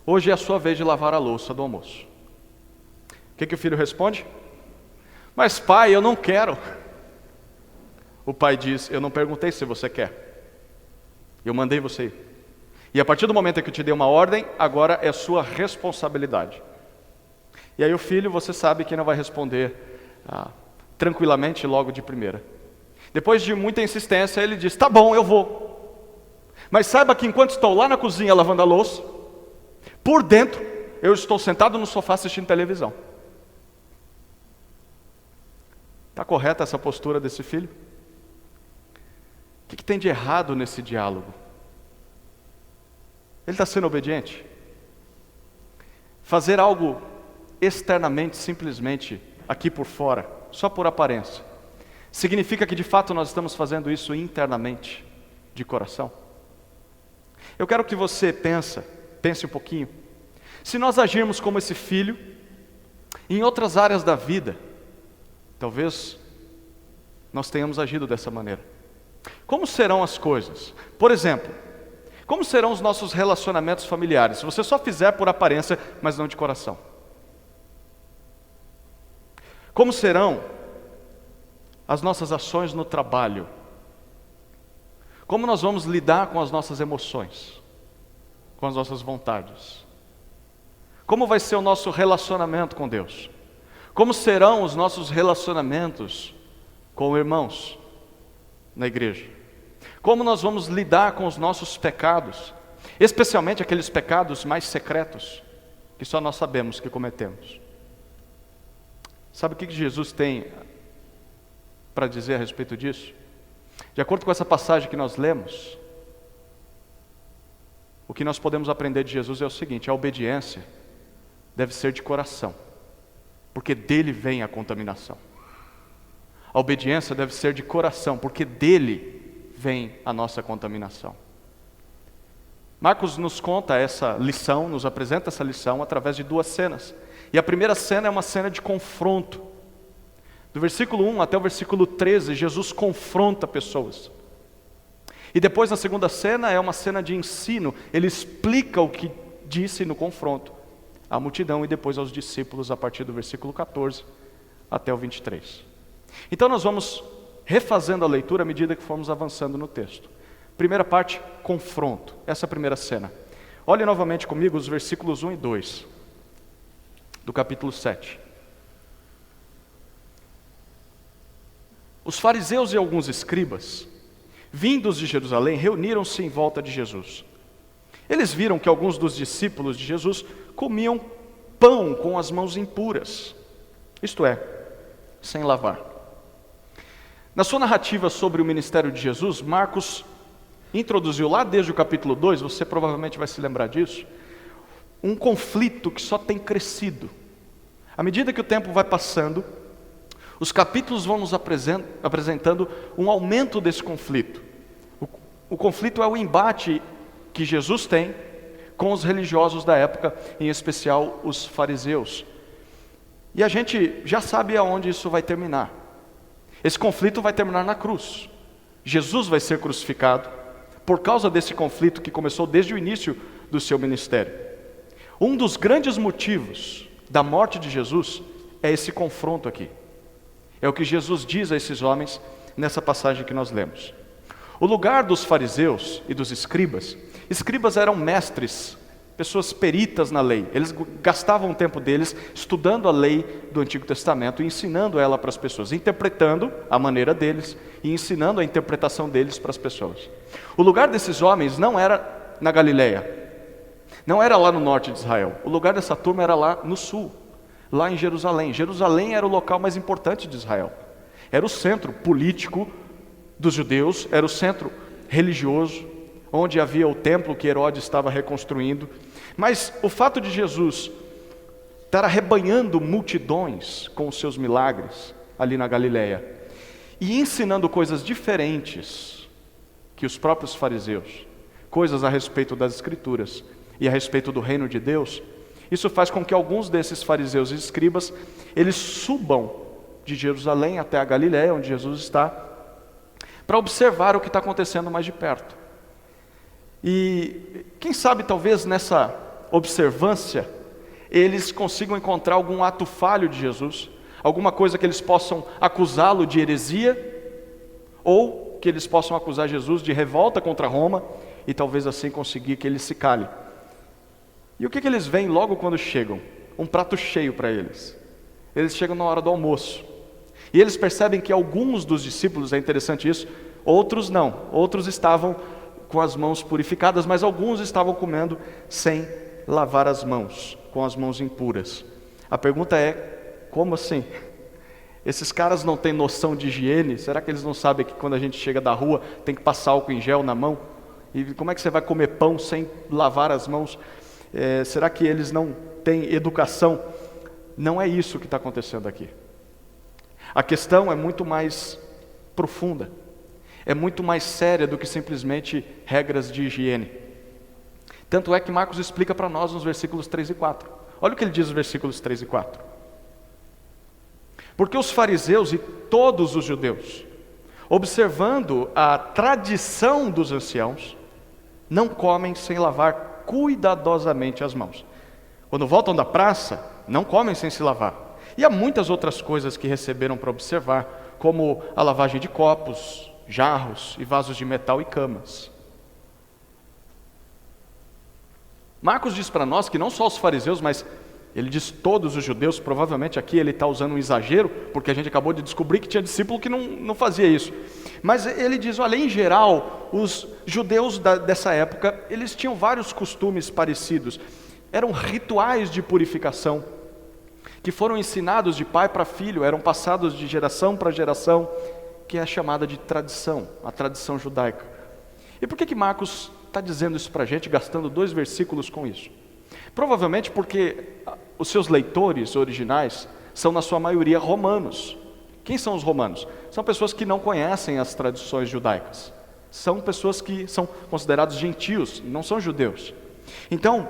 hoje é a sua vez de lavar a louça do almoço. O que o filho responde? Mas pai, eu não quero. O pai diz: eu não perguntei se você quer, eu mandei você ir. E a partir do momento em que eu te dei uma ordem, agora é sua responsabilidade. E aí o filho, você sabe que não vai responder tranquilamente logo de primeira. Depois de muita insistência, ele diz: tá bom, eu vou. Mas saiba que enquanto estou lá na cozinha lavando a louça, por dentro, eu estou sentado no sofá assistindo televisão. Está correta essa postura desse filho? O que tem de errado nesse diálogo? Ele está sendo obediente? Fazer algo externamente, simplesmente, aqui por fora, só por aparência, significa que de fato nós estamos fazendo isso internamente, de coração? Eu quero que você pense um pouquinho. Se nós agirmos como esse filho, em outras áreas da vida, talvez nós tenhamos agido dessa maneira. Como serão as coisas? Por exemplo, como serão os nossos relacionamentos familiares, se você só fizer por aparência, mas não de coração? Como serão as nossas ações no trabalho? Como nós vamos lidar com as nossas emoções, com as nossas vontades? Como vai ser o nosso relacionamento com Deus? Como serão os nossos relacionamentos com irmãos na igreja? Como nós vamos lidar com os nossos pecados, especialmente aqueles pecados mais secretos, que só nós sabemos que cometemos? Sabe o que Jesus tem para dizer a respeito disso? De acordo com essa passagem que nós lemos, o que nós podemos aprender de Jesus é o seguinte: a obediência deve ser de coração, porque dele vem a contaminação. A obediência deve ser de coração, porque dele vem a nossa contaminação. Marcos nos conta essa lição, nos apresenta essa lição através de duas cenas. E a primeira cena é uma cena de confronto. Do versículo 1 até o versículo 13, Jesus confronta pessoas. E depois, na segunda cena, é uma cena de ensino. Ele explica o que disse no confronto à multidão e depois aos discípulos, a partir do versículo 14 até o 23. Então nós vamos refazendo a leitura à medida que formos avançando no texto. Primeira parte, confronto. Essa é a primeira cena. Olhe novamente comigo os versículos 1 e 2 do capítulo 7. Os fariseus e alguns escribas, vindos de Jerusalém, reuniram-se em volta de Jesus. Eles viram que alguns dos discípulos de Jesus comiam pão com as mãos impuras, isto é, sem lavar. Na sua narrativa sobre o ministério de Jesus, Marcos introduziu lá desde o capítulo 2, você provavelmente vai se lembrar disso, um conflito que só tem crescido. À medida que o tempo vai passando, os capítulos vão nos apresentando um aumento desse conflito. O conflito é o embate que Jesus tem com os religiosos da época, em especial os fariseus. E a gente já sabe aonde isso vai terminar. Esse conflito vai terminar na cruz. Jesus vai ser crucificado por causa desse conflito que começou desde o início do seu ministério. Um dos grandes motivos da morte de Jesus é esse confronto aqui. É o que Jesus diz a esses homens nessa passagem que nós lemos. O lugar dos fariseus e dos escribas eram mestres, pessoas peritas na lei. Eles gastavam o tempo deles estudando a lei do Antigo Testamento e ensinando ela para as pessoas, interpretando a maneira deles e ensinando a interpretação deles para as pessoas. O lugar desses homens não era na Galileia, não era lá no norte de Israel. O lugar dessa turma era lá no sul, lá em Jerusalém. Jerusalém era o local mais importante de Israel. Era o centro político dos judeus, era o centro religioso, onde havia o templo que Herodes estava reconstruindo. Mas o fato de Jesus estar arrebanhando multidões com os seus milagres ali na Galileia e ensinando coisas diferentes que os próprios fariseus, coisas a respeito das Escrituras e a respeito do reino de Deus, isso faz com que alguns desses fariseus e escribas, eles subam de Jerusalém até a Galileia, onde Jesus está, para observar o que está acontecendo mais de perto. E quem sabe talvez nessa observância eles consigam encontrar algum ato falho de Jesus, alguma coisa que eles possam acusá-lo de heresia, ou que eles possam acusar Jesus de revolta contra Roma, e talvez assim conseguir que ele se cale. E o que eles veem logo quando chegam? Um prato cheio para eles. Eles chegam na hora do almoço. E eles percebem que alguns dos discípulos, é interessante isso, outros não. Outros estavam com as mãos purificadas, mas alguns estavam comendo sem lavar as mãos, com as mãos impuras. A pergunta é, como assim? Esses caras não têm noção de higiene? Será que eles não sabem que quando a gente chega da rua tem que passar álcool em gel na mão? E como é que você vai comer pão sem lavar as mãos? Será que eles não têm educação? Não é isso que está acontecendo aqui. A questão é muito mais profunda, é muito mais séria do que simplesmente regras de higiene. Tanto é que Marcos explica para nós nos versículos 3 e 4. Olha o que ele diz nos versículos 3 e 4. Porque os fariseus e todos os judeus, observando a tradição dos anciãos, não comem sem lavar cuidadosamente as mãos. Quando voltam da praça, não comem sem se lavar. E há muitas outras coisas que receberam para observar, como a lavagem de copos, jarros e vasos de metal e camas. Marcos diz para nós que não só os fariseus, mas ele diz todos os judeus. Provavelmente aqui ele está usando um exagero, porque a gente acabou de descobrir que tinha discípulo que não fazia isso. Mas ele diz, olha, em geral, os judeus dessa época, eles tinham vários costumes parecidos. Eram rituais de purificação, que foram ensinados de pai para filho, eram passados de geração para geração, que é chamada de tradição, a tradição judaica. E por que Marcos está dizendo isso para a gente, gastando 2 versículos com isso? Provavelmente porque os seus leitores originais são, na sua maioria, romanos. Quem são os romanos? São pessoas que não conhecem as tradições judaicas. São pessoas que são considerados gentios, não são judeus. Então,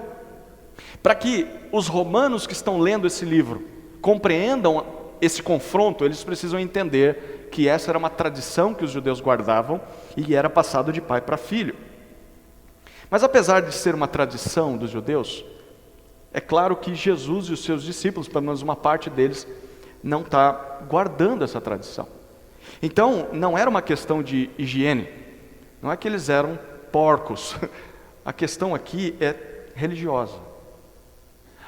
para que os romanos que estão lendo esse livro compreendam esse confronto, eles precisam entender que essa era uma tradição que os judeus guardavam e era passado de pai para filho. Mas apesar de ser uma tradição dos judeus, é claro que Jesus e os seus discípulos, pelo menos uma parte deles, não está guardando essa tradição. Então, não era uma questão de higiene, não é que eles eram porcos. A questão aqui é religiosa.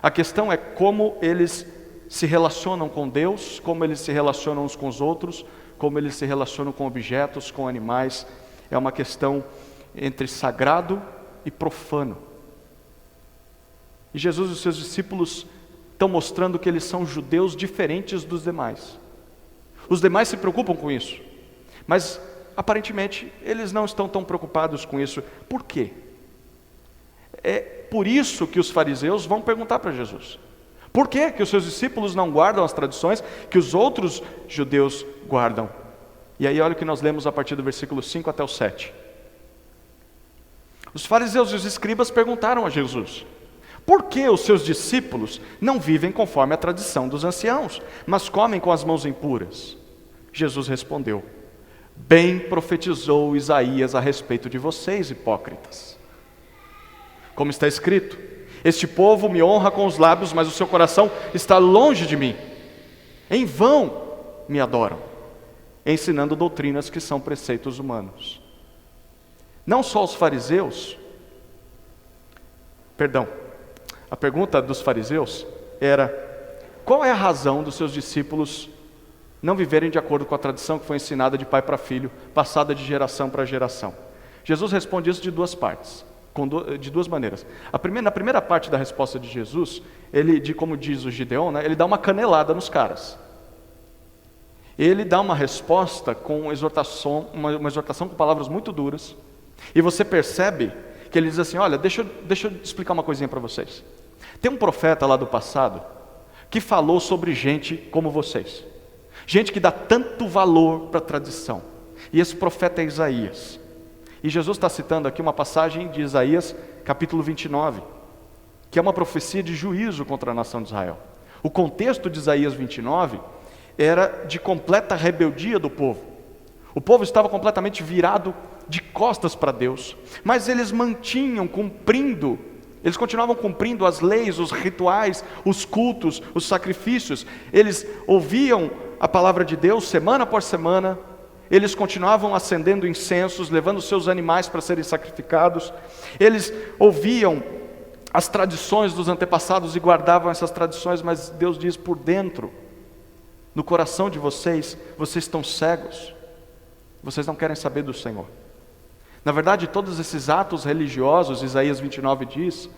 A questão é como eles se relacionam com Deus, como eles se relacionam uns com os outros, como eles se relacionam com objetos, com animais. É uma questão entre sagrado e profano. E Jesus e os seus discípulos estão mostrando que eles são judeus diferentes dos demais. Os demais se preocupam com isso, mas aparentemente eles não estão tão preocupados com isso. Por quê? É por isso que os fariseus vão perguntar para Jesus. Por que que os seus discípulos não guardam as tradições que os outros judeus guardam? E aí olha o que nós lemos a partir do versículo 5 até o 7. Os fariseus e os escribas perguntaram a Jesus: por que os seus discípulos não vivem conforme a tradição dos anciãos, mas comem com as mãos impuras? Jesus respondeu: bem profetizou Isaías a respeito de vocês, hipócritas. Como está escrito: este povo me honra com os lábios, mas o seu coração está longe de mim. Em vão me adoram, ensinando doutrinas que são preceitos humanos. Não só os fariseus, a pergunta dos fariseus era: qual é a razão dos seus discípulos não viverem de acordo com a tradição que foi ensinada de pai para filho, passada de geração para geração? Jesus responde isso de duas partes, de duas maneiras. Na primeira parte da resposta de Jesus, como diz o Gideon, ele dá uma canelada nos caras. Ele dá uma resposta com uma exortação com palavras muito duras, e você percebe que ele diz assim: olha, deixa eu explicar uma coisinha para vocês. Tem um profeta lá do passado que falou sobre gente como vocês, gente que dá tanto valor para a tradição, e esse profeta é Isaías. E Jesus está citando aqui uma passagem de Isaías capítulo 29, que é uma profecia de juízo contra a nação de Israel. O contexto de Isaías 29 era de completa rebeldia do povo. O povo estava completamente virado de costas para Deus, mas eles continuavam cumprindo as leis, os rituais, os cultos, os sacrifícios. Eles ouviam a palavra de Deus semana após semana, eles continuavam acendendo incensos, levando seus animais para serem sacrificados, eles ouviam as tradições dos antepassados e guardavam essas tradições, mas Deus diz: por dentro, no coração de vocês, vocês estão cegos, vocês não querem saber do Senhor. Na verdade, todos esses atos religiosos, Isaías 29 diz,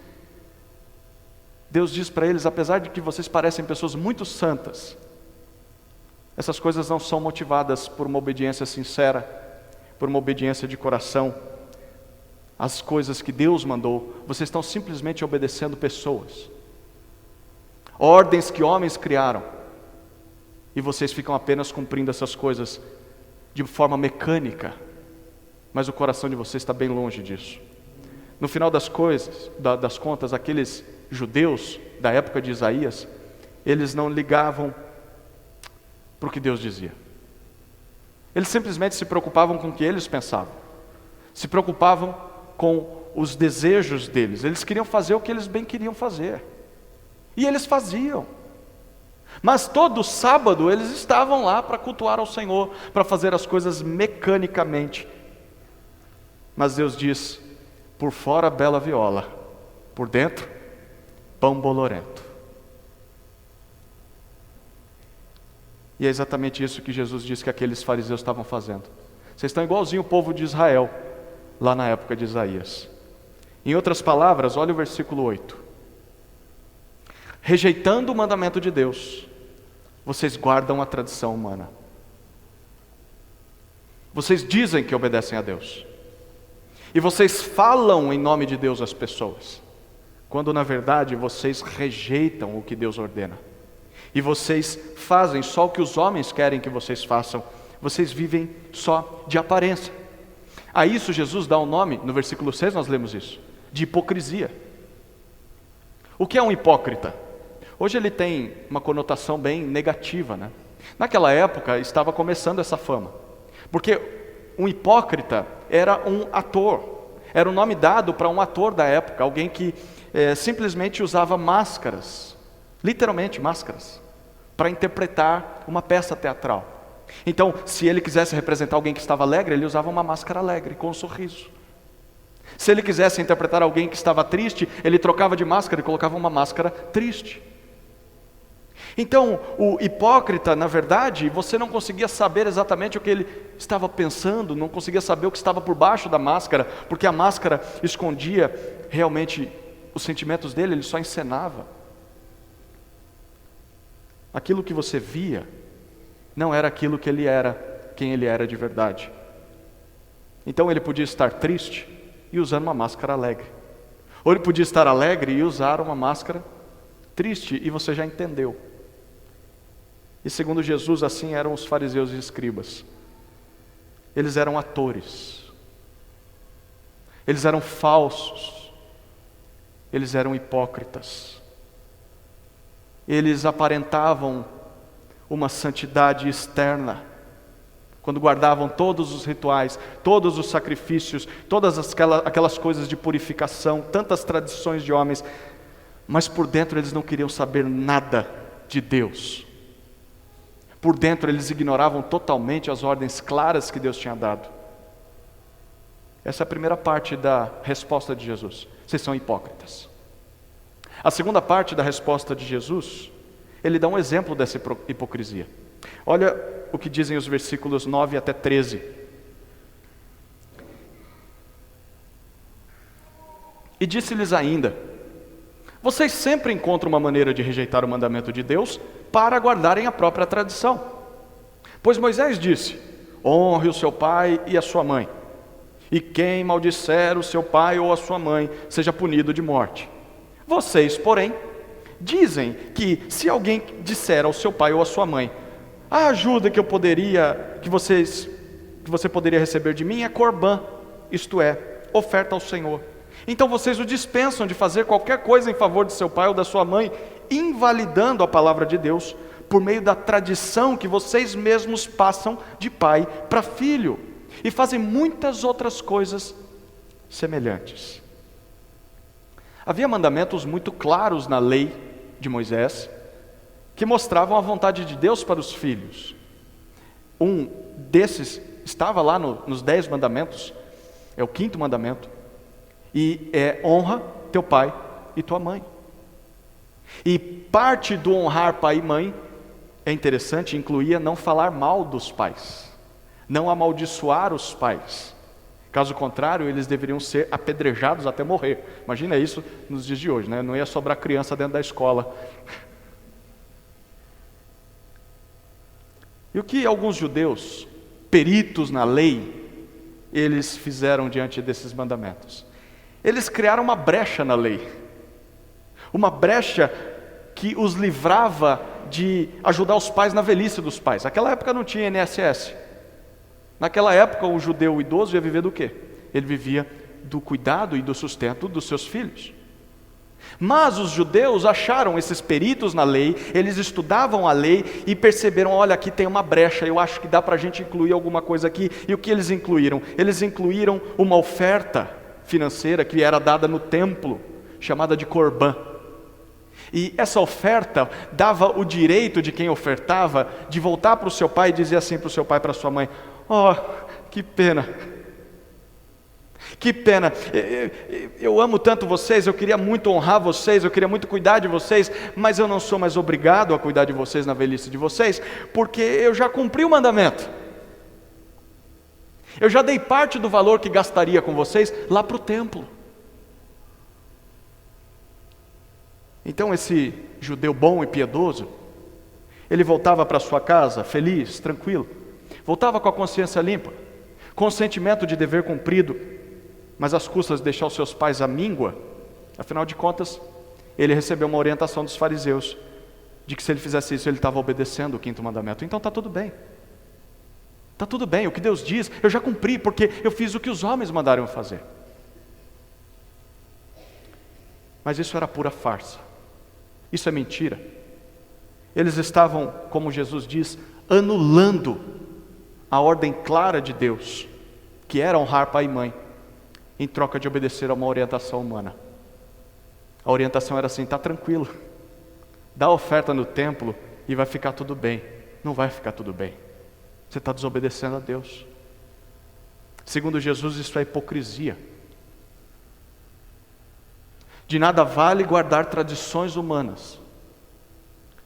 Deus diz para eles: apesar de que vocês parecem pessoas muito santas, essas coisas não são motivadas por uma obediência sincera, por uma obediência de coração. As coisas que Deus mandou, vocês estão simplesmente obedecendo pessoas, ordens que homens criaram, e vocês ficam apenas cumprindo essas coisas de forma mecânica, mas o coração de vocês está bem longe disso. No final das contas, aqueles judeus da época de Isaías, eles não ligavam para o que Deus dizia. Eles simplesmente se preocupavam com o que eles pensavam, se preocupavam com os desejos deles. Eles queriam fazer o que eles bem queriam fazer, e eles faziam. Mas todo sábado eles estavam lá para cultuar ao Senhor, para fazer as coisas mecanicamente. Mas Deus diz: por fora bela viola, por dentro pão bolorento. E é exatamente isso que Jesus disse que aqueles fariseus estavam fazendo. Vocês estão igualzinho o povo de Israel, lá na época de Isaías. Em outras palavras, olha o versículo 8. Rejeitando o mandamento de Deus, vocês guardam a tradição humana. Vocês dizem que obedecem a Deus. E vocês falam em nome de Deus às pessoas, quando na verdade vocês rejeitam o que Deus ordena. E vocês fazem só o que os homens querem que vocês façam. Vocês vivem só de aparência. A isso Jesus dá um nome, no versículo 6 nós lemos isso, de hipocrisia. O que é um hipócrita? Hoje ele tem uma conotação bem negativa, né? Naquela época estava começando essa fama, porque um hipócrita era um ator, era o nome dado para um ator da época, alguém que simplesmente usava máscaras, literalmente máscaras, para interpretar uma peça teatral. Então, se ele quisesse representar alguém que estava alegre, ele usava uma máscara alegre, com um sorriso. Se ele quisesse interpretar alguém que estava triste, ele trocava de máscara e colocava uma máscara triste. Então, o hipócrita, na verdade, você não conseguia saber exatamente o que ele estava pensando, não conseguia saber o que estava por baixo da máscara, porque a máscara escondia realmente os sentimentos dele, ele só encenava. Aquilo que você via não era aquilo que ele era, quem ele era de verdade. Então ele podia estar triste e usando uma máscara alegre, ou ele podia estar alegre e usar uma máscara triste, e você já entendeu. E segundo Jesus, assim eram os fariseus e escribas. Eles eram atores, eles eram falsos, eles eram hipócritas. Eles aparentavam uma santidade externa, quando guardavam todos os rituais, todos os sacrifícios, todas aquelas coisas de purificação, tantas tradições de homens, mas por dentro eles não queriam saber nada de Deus. Por dentro eles ignoravam totalmente as ordens claras que Deus tinha dado. Essa é a primeira parte da resposta de Jesus: vocês são hipócritas. A segunda parte da resposta de Jesus, ele dá um exemplo dessa hipocrisia. Olha o que dizem os versículos 9 até 13. E disse-lhes ainda: vocês sempre encontram uma maneira de rejeitar o mandamento de Deus para guardarem a própria tradição. Pois Moisés disse: honre o seu pai e a sua mãe, e quem maldisser o seu pai ou a sua mãe seja punido de morte. Vocês, porém, dizem que se alguém disser ao seu pai ou à sua mãe: a ajuda que você poderia receber de mim é corbã, isto é, oferta ao Senhor. Então vocês o dispensam de fazer qualquer coisa em favor de seu pai ou da sua mãe, invalidando a palavra de Deus por meio da tradição que vocês mesmos passam de pai para filho, e fazem muitas outras coisas semelhantes. Havia mandamentos muito claros na lei de Moisés, que mostravam a vontade de Deus para os filhos. Um desses estava lá nos 10 mandamentos, é o 5º mandamento, e é: honra teu pai e tua mãe. E parte do honrar pai e mãe, é interessante, incluía não falar mal dos pais, não amaldiçoar os pais. Caso contrário, eles deveriam ser apedrejados até morrer. Imagina isso nos dias de hoje, né? Não ia sobrar criança dentro da escola. E o que alguns judeus, peritos na lei, eles fizeram diante desses mandamentos? Eles criaram uma brecha na lei, uma brecha que os livrava de ajudar os pais na velhice dos pais. Naquela época não tinha INSS. Naquela época o judeu idoso ia viver do quê? Ele vivia do cuidado e do sustento dos seus filhos. Mas os judeus acharam esses peritos na lei, eles estudavam a lei e perceberam: olha, aqui tem uma brecha, eu acho que dá para a gente incluir alguma coisa aqui. E o que eles incluíram? Eles incluíram uma oferta financeira que era dada no templo, chamada de corbã. E essa oferta dava o direito de quem ofertava de voltar para o seu pai e dizer assim para o seu pai e para a sua mãe: oh, que pena, que pena, eu amo tanto vocês, eu queria muito honrar vocês, eu queria muito cuidar de vocês, mas eu não sou mais obrigado a cuidar de vocês na velhice de vocês, porque eu já cumpri o mandamento. Eu já dei parte do valor que gastaria com vocês lá para o templo. Então esse judeu bom e piedoso, ele voltava para sua casa feliz, tranquilo, voltava com a consciência limpa, com o sentimento de dever cumprido, mas às custas de deixar os seus pais à míngua, afinal de contas, ele recebeu uma orientação dos fariseus, de que se ele fizesse isso, ele estava obedecendo o 5º mandamento. Então está tudo bem. Está tudo bem, o que Deus diz, eu já cumpri, porque eu fiz o que os homens mandaram eu fazer. Mas isso era pura farsa. Isso é mentira. Eles estavam, como Jesus diz, anulando a ordem clara de Deus, que era honrar pai e mãe, em troca de obedecer a uma orientação humana. A orientação era assim: está tranquilo, dá a oferta no templo e vai ficar tudo bem. Não vai ficar tudo bem. Você está desobedecendo a Deus. Segundo Jesus, isso é hipocrisia. De nada vale guardar tradições humanas,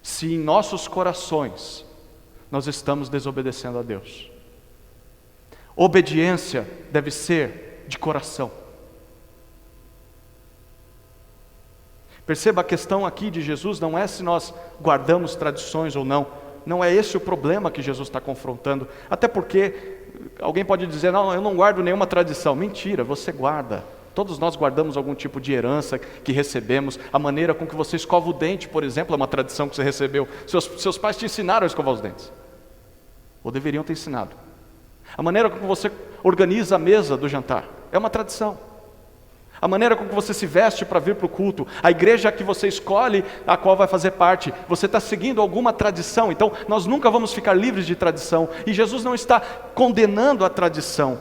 se em nossos corações nós estamos desobedecendo a Deus. Obediência deve ser de coração. Perceba, a questão aqui de Jesus não é se nós guardamos tradições ou não. Não é esse o problema que Jesus está confrontando. Até porque alguém pode dizer: não, eu não guardo nenhuma tradição. Mentira, você guarda. Todos nós guardamos algum tipo de herança que recebemos. A maneira com que você escova o dente, por exemplo, é uma tradição que você recebeu. Seus pais te ensinaram a escovar os dentes, ou deveriam ter ensinado. A maneira com que você organiza a mesa do jantar é uma tradição. A maneira com que você se veste para vir para o culto, a igreja que você escolhe, a qual vai fazer parte, você está seguindo alguma tradição. Então nós nunca vamos ficar livres de tradição, e Jesus não está condenando a tradição.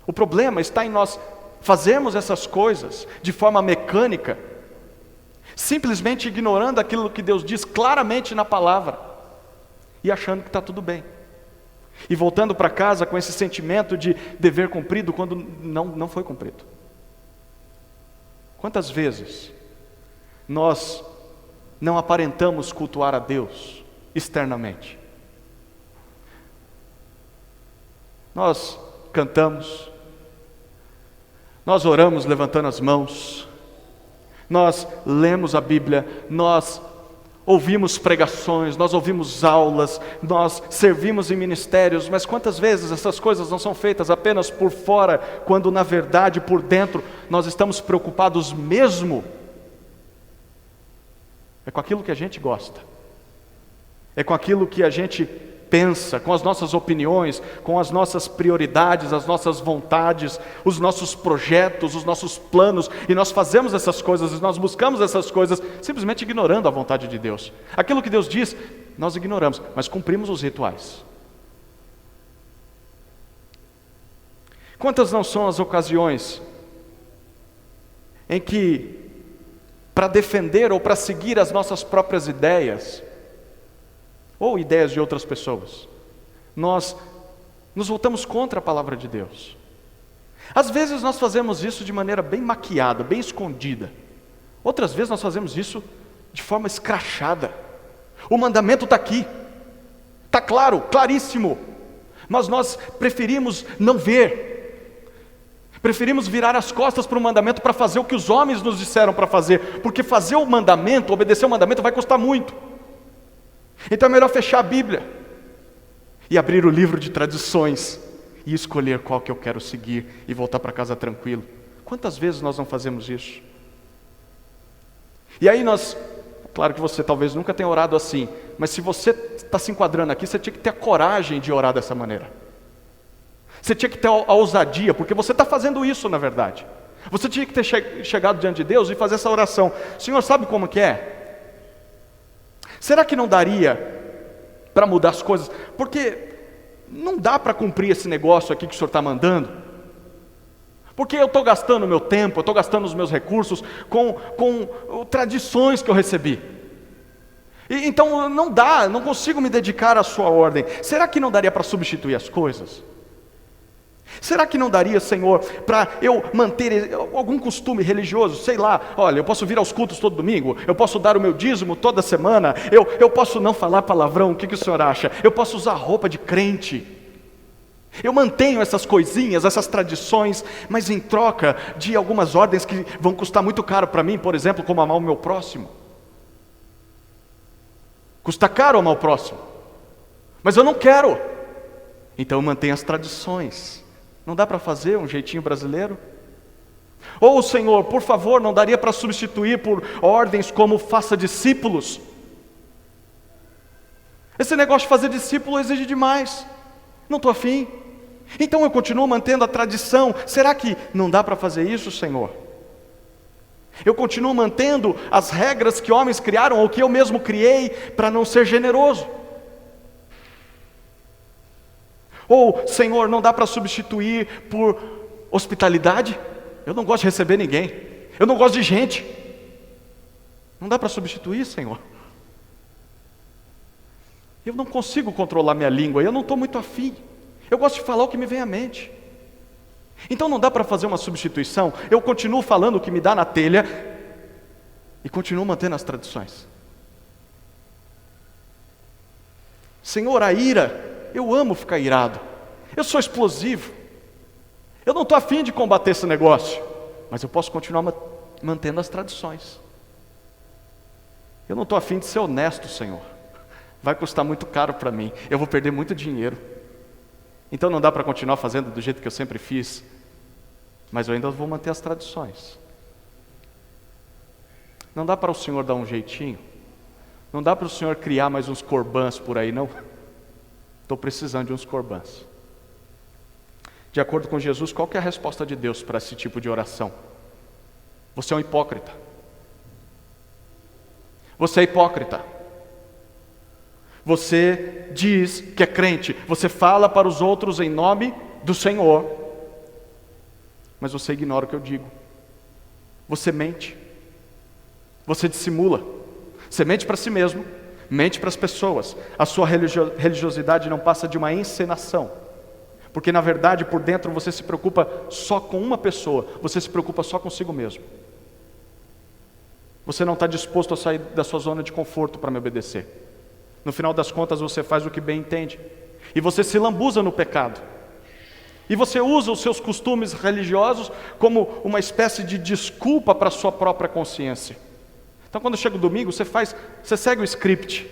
O problema está em nós fazermos essas coisas de forma mecânica, simplesmente ignorando aquilo que Deus diz claramente na palavra, e achando que está tudo bem, e voltando para casa com esse sentimento de dever cumprido, quando não foi cumprido. Quantas vezes nós não aparentamos cultuar a Deus externamente? Nós cantamos, nós oramos levantando as mãos, nós lemos a Bíblia, nós ouvimos pregações, nós ouvimos aulas, nós servimos em ministérios, mas quantas vezes essas coisas não são feitas apenas por fora, quando na verdade por dentro nós estamos preocupados mesmo com aquilo que a gente gosta, com aquilo que a gente pensa, com as nossas opiniões, com as nossas prioridades, as nossas vontades, os nossos projetos, os nossos planos, e nós fazemos essas coisas, e nós buscamos essas coisas, simplesmente ignorando a vontade de Deus. Aquilo que Deus diz, nós ignoramos, mas cumprimos os rituais. Quantas não são as ocasiões em que, para defender ou para seguir as nossas próprias ideias, ou ideias de outras pessoas, nós nos voltamos contra a palavra de Deus. Às vezes nós fazemos isso de maneira bem maquiada, bem escondida. Outras vezes nós fazemos isso de forma escrachada. O mandamento está aqui, está claro, claríssimo, mas nós preferimos não ver. Preferimos virar as costas para o mandamento para fazer o que os homens nos disseram para fazer, porque fazer o mandamento, obedecer o mandamento vai custar muito. Então é melhor fechar a Bíblia e abrir o livro de tradições e escolher qual que eu quero seguir e voltar para casa tranquilo. Quantas vezes nós não fazemos isso? E aí claro que você talvez nunca tenha orado assim, mas se você está se enquadrando aqui, você tinha que ter a coragem de orar dessa maneira. Você tinha que ter a ousadia, porque você está fazendo isso na verdade. Você tinha que ter chegado diante de Deus e fazer essa oração: Senhor, sabe como que é? Será que não daria para mudar as coisas? Porque não dá para cumprir esse negócio aqui que o Senhor está mandando. Porque eu estou gastando o meu tempo, eu estou gastando os meus recursos com tradições que eu recebi. Então não consigo me dedicar à sua ordem. Será que não daria para substituir as coisas? Será que não daria, Senhor, para eu manter algum costume religioso? Sei lá, olha, eu posso vir aos cultos todo domingo, eu posso dar o meu dízimo toda semana, eu posso não falar palavrão, o que o Senhor acha? Eu posso usar roupa de crente. Eu mantenho essas coisinhas, essas tradições, mas em troca de algumas ordens que vão custar muito caro para mim, por exemplo, como amar o meu próximo. Custa caro amar o próximo, mas eu não quero. Então eu mantenho as tradições. Não dá para fazer um jeitinho brasileiro? Ou, Senhor, por favor, não daria para substituir por ordens como faça discípulos? Esse negócio de fazer discípulo exige demais. Não estou afim. Então eu continuo mantendo a tradição. Será que não dá para fazer isso, Senhor? Eu continuo mantendo as regras que homens criaram ou que eu mesmo criei para não ser generoso. Ou, Senhor, não dá para substituir por hospitalidade? Eu não gosto de receber ninguém. Eu não gosto de gente. Não dá para substituir, Senhor. Eu não consigo controlar minha língua, eu não estou muito afim. Eu gosto de falar o que me vem à mente. Então não dá para fazer uma substituição. Eu continuo falando o que me dá na telha e continuo mantendo as tradições. Senhor, a ira, eu amo ficar irado. Eu sou explosivo. Eu não estou afim de combater esse negócio, mas eu posso continuar mantendo as tradições. Eu não estou afim de ser honesto, Senhor. Vai custar muito caro para mim. Eu vou perder muito dinheiro. Então não dá para continuar fazendo do jeito que eu sempre fiz, mas eu ainda vou manter as tradições. Não dá para o Senhor dar um jeitinho? Não dá para o Senhor criar mais uns corbãs por aí, não? Estou precisando de uns corbãs. De acordo com Jesus, qual que é a resposta de Deus para esse tipo de oração? Você é um hipócrita. Você é hipócrita. Você diz que é crente, você fala para os outros em nome do Senhor, mas você ignora o que eu digo. Você mente. Você dissimula. Você mente para si mesmo, mente para as pessoas. A sua religiosidade não passa de uma encenação. Porque na verdade, por dentro, você se preocupa só com uma pessoa. Você se preocupa só consigo mesmo. Você não está disposto a sair da sua zona de conforto para me obedecer. No final das contas, você faz o que bem entende. E você se lambuza no pecado. E você usa os seus costumes religiosos como uma espécie de desculpa para a sua própria consciência. Então, quando chega o domingo, você segue o script.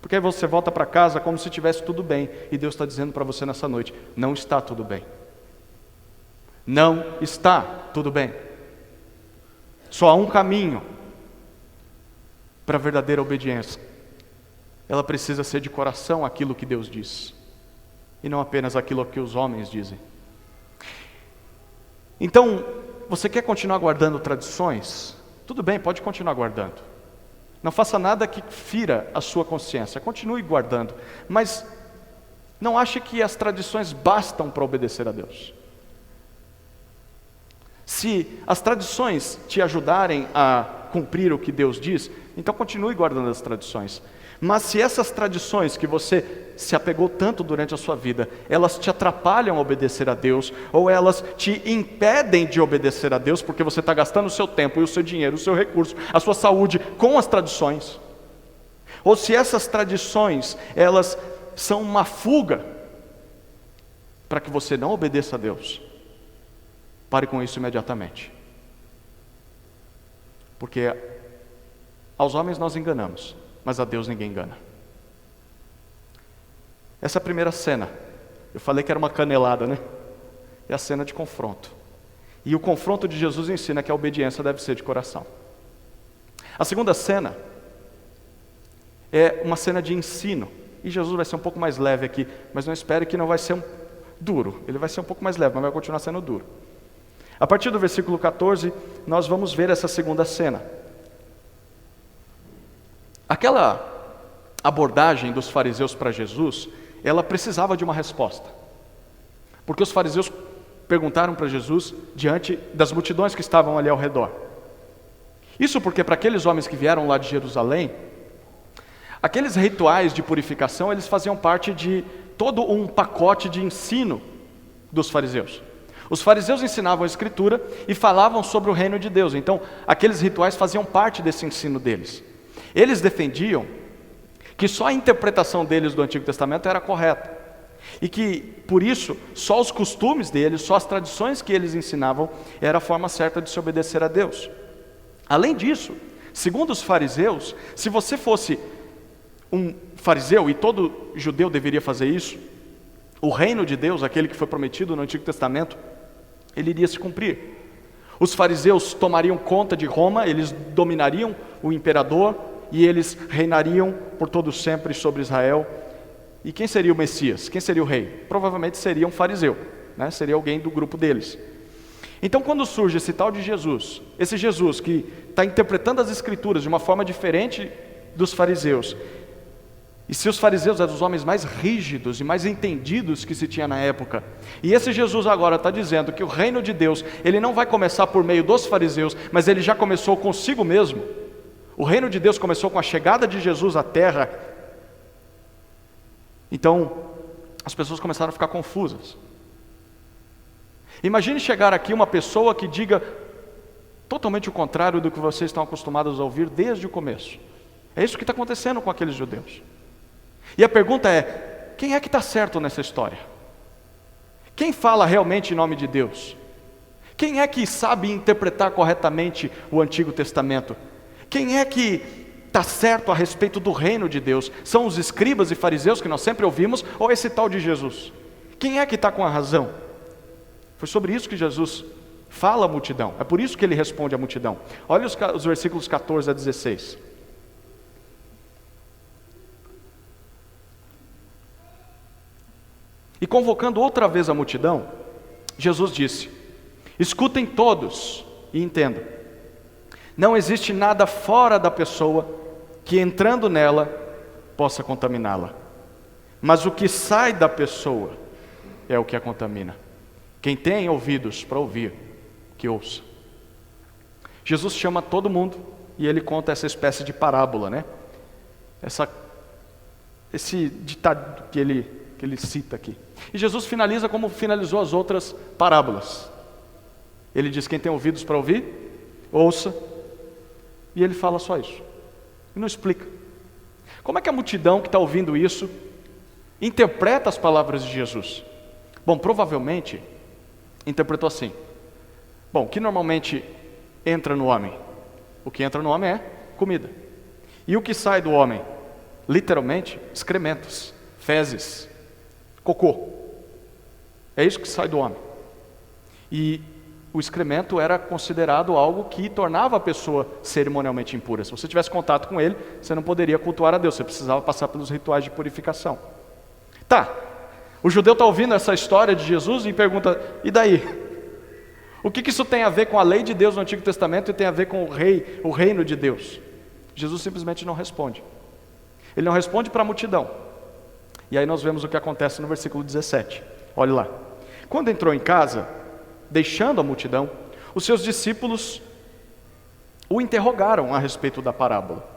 Porque aí você volta para casa como se tivesse tudo bem. E Deus está dizendo para você nessa noite, não está tudo bem. Não está tudo bem. Só há um caminho para a verdadeira obediência. Ela precisa ser de coração aquilo que Deus diz, e não apenas aquilo que os homens dizem. Então, você quer continuar guardando tradições? Tudo bem, pode continuar guardando. Não faça nada que fira a sua consciência, continue guardando. Mas não ache que as tradições bastam para obedecer a Deus. Se as tradições te ajudarem a cumprir o que Deus diz, então continue guardando as tradições. Mas se essas tradições que você se apegou tanto durante a sua vida, elas te atrapalham a obedecer a Deus, ou elas te impedem de obedecer a Deus, porque você está gastando o seu tempo e o seu dinheiro, o seu recurso, a sua saúde com as tradições, ou se essas tradições, elas são uma fuga para que você não obedeça a Deus, pare com isso imediatamente. Porque aos homens nós enganamos, mas a Deus ninguém engana. Essa é a primeira cena. Eu falei que era uma canelada, né? É a cena de confronto. E o confronto de Jesus ensina que a obediência deve ser de coração. A segunda cena é uma cena de ensino. E Jesus vai ser um pouco mais leve aqui, mas não espere que não vai ser duro. Ele vai ser um pouco mais leve, mas vai continuar sendo duro. A partir do versículo 14, nós vamos ver essa segunda cena. Aquela abordagem dos fariseus para Jesus, ela precisava de uma resposta. Porque os fariseus perguntaram para Jesus diante das multidões que estavam ali ao redor. Isso porque para aqueles homens que vieram lá de Jerusalém, aqueles rituais de purificação, eles faziam parte de todo um pacote de ensino dos fariseus. Os fariseus ensinavam a Escritura e falavam sobre o reino de Deus. Então, aqueles rituais faziam parte desse ensino deles. Eles defendiam que só a interpretação deles do Antigo Testamento era correta. E que, por isso, só os costumes deles, só as tradições que eles ensinavam, era a forma certa de se obedecer a Deus. Além disso, segundo os fariseus, se você fosse um fariseu, e todo judeu deveria fazer isso, o reino de Deus, aquele que foi prometido no Antigo Testamento, ele iria se cumprir. Os fariseus tomariam conta de Roma, eles dominariam o imperador e eles reinariam por todo sempre sobre Israel. E quem seria o Messias? Quem seria o rei? Provavelmente seria um fariseu, né? Seria alguém do grupo deles. Então, quando surge esse tal de Jesus, esse Jesus que está interpretando as Escrituras de uma forma diferente dos fariseus, e se os fariseus eram os homens mais rígidos e mais entendidos que se tinha na época, e esse Jesus agora está dizendo que o reino de Deus, ele não vai começar por meio dos fariseus, mas ele já começou consigo mesmo. O reino de Deus começou com a chegada de Jesus à terra. Então, as pessoas começaram a ficar confusas. Imagine chegar aqui uma pessoa que diga totalmente o contrário do que vocês estão acostumados a ouvir desde o começo. É isso que está acontecendo com aqueles judeus. E a pergunta é, quem é que está certo nessa história? Quem fala realmente em nome de Deus? Quem é que sabe interpretar corretamente o Antigo Testamento? Quem é que está certo a respeito do reino de Deus? São os escribas e fariseus que nós sempre ouvimos, ou esse tal de Jesus? Quem é que está com a razão? Foi sobre isso que Jesus fala à multidão, é por isso que ele responde à multidão. Olha os versículos 14 a 16. E convocando outra vez a multidão, Jesus disse: escutem todos e entendam. Não existe nada fora da pessoa que entrando nela possa contaminá-la. Mas o que sai da pessoa é o que a contamina. Quem tem ouvidos para ouvir, que ouça. Jesus chama todo mundo e ele conta essa espécie de parábola, né? Esse ditado que ele cita aqui. E Jesus finaliza como finalizou as outras parábolas. Ele diz: quem tem ouvidos para ouvir, ouça. E ele fala só isso. E não explica. Como é que a multidão que está ouvindo isso interpreta as palavras de Jesus? Bom, provavelmente interpretou assim. Bom, o que normalmente entra no homem? O que entra no homem é comida. E o que sai do homem? Literalmente, excrementos, fezes, cocô. É isso que sai do homem. E o excremento era considerado algo que tornava a pessoa cerimonialmente impura. Se você tivesse contato com ele, você não poderia cultuar a Deus, você precisava passar pelos rituais de purificação. Tá, o judeu está ouvindo essa história de Jesus e pergunta: e daí? O que isso tem a ver com a lei de Deus no Antigo Testamento e tem a ver com o reino de Deus? Jesus simplesmente não responde. Ele não responde para a multidão. E aí nós vemos o que acontece no versículo 17. Olhe lá. Quando entrou em casa, deixando a multidão, os seus discípulos o interrogaram a respeito da parábola.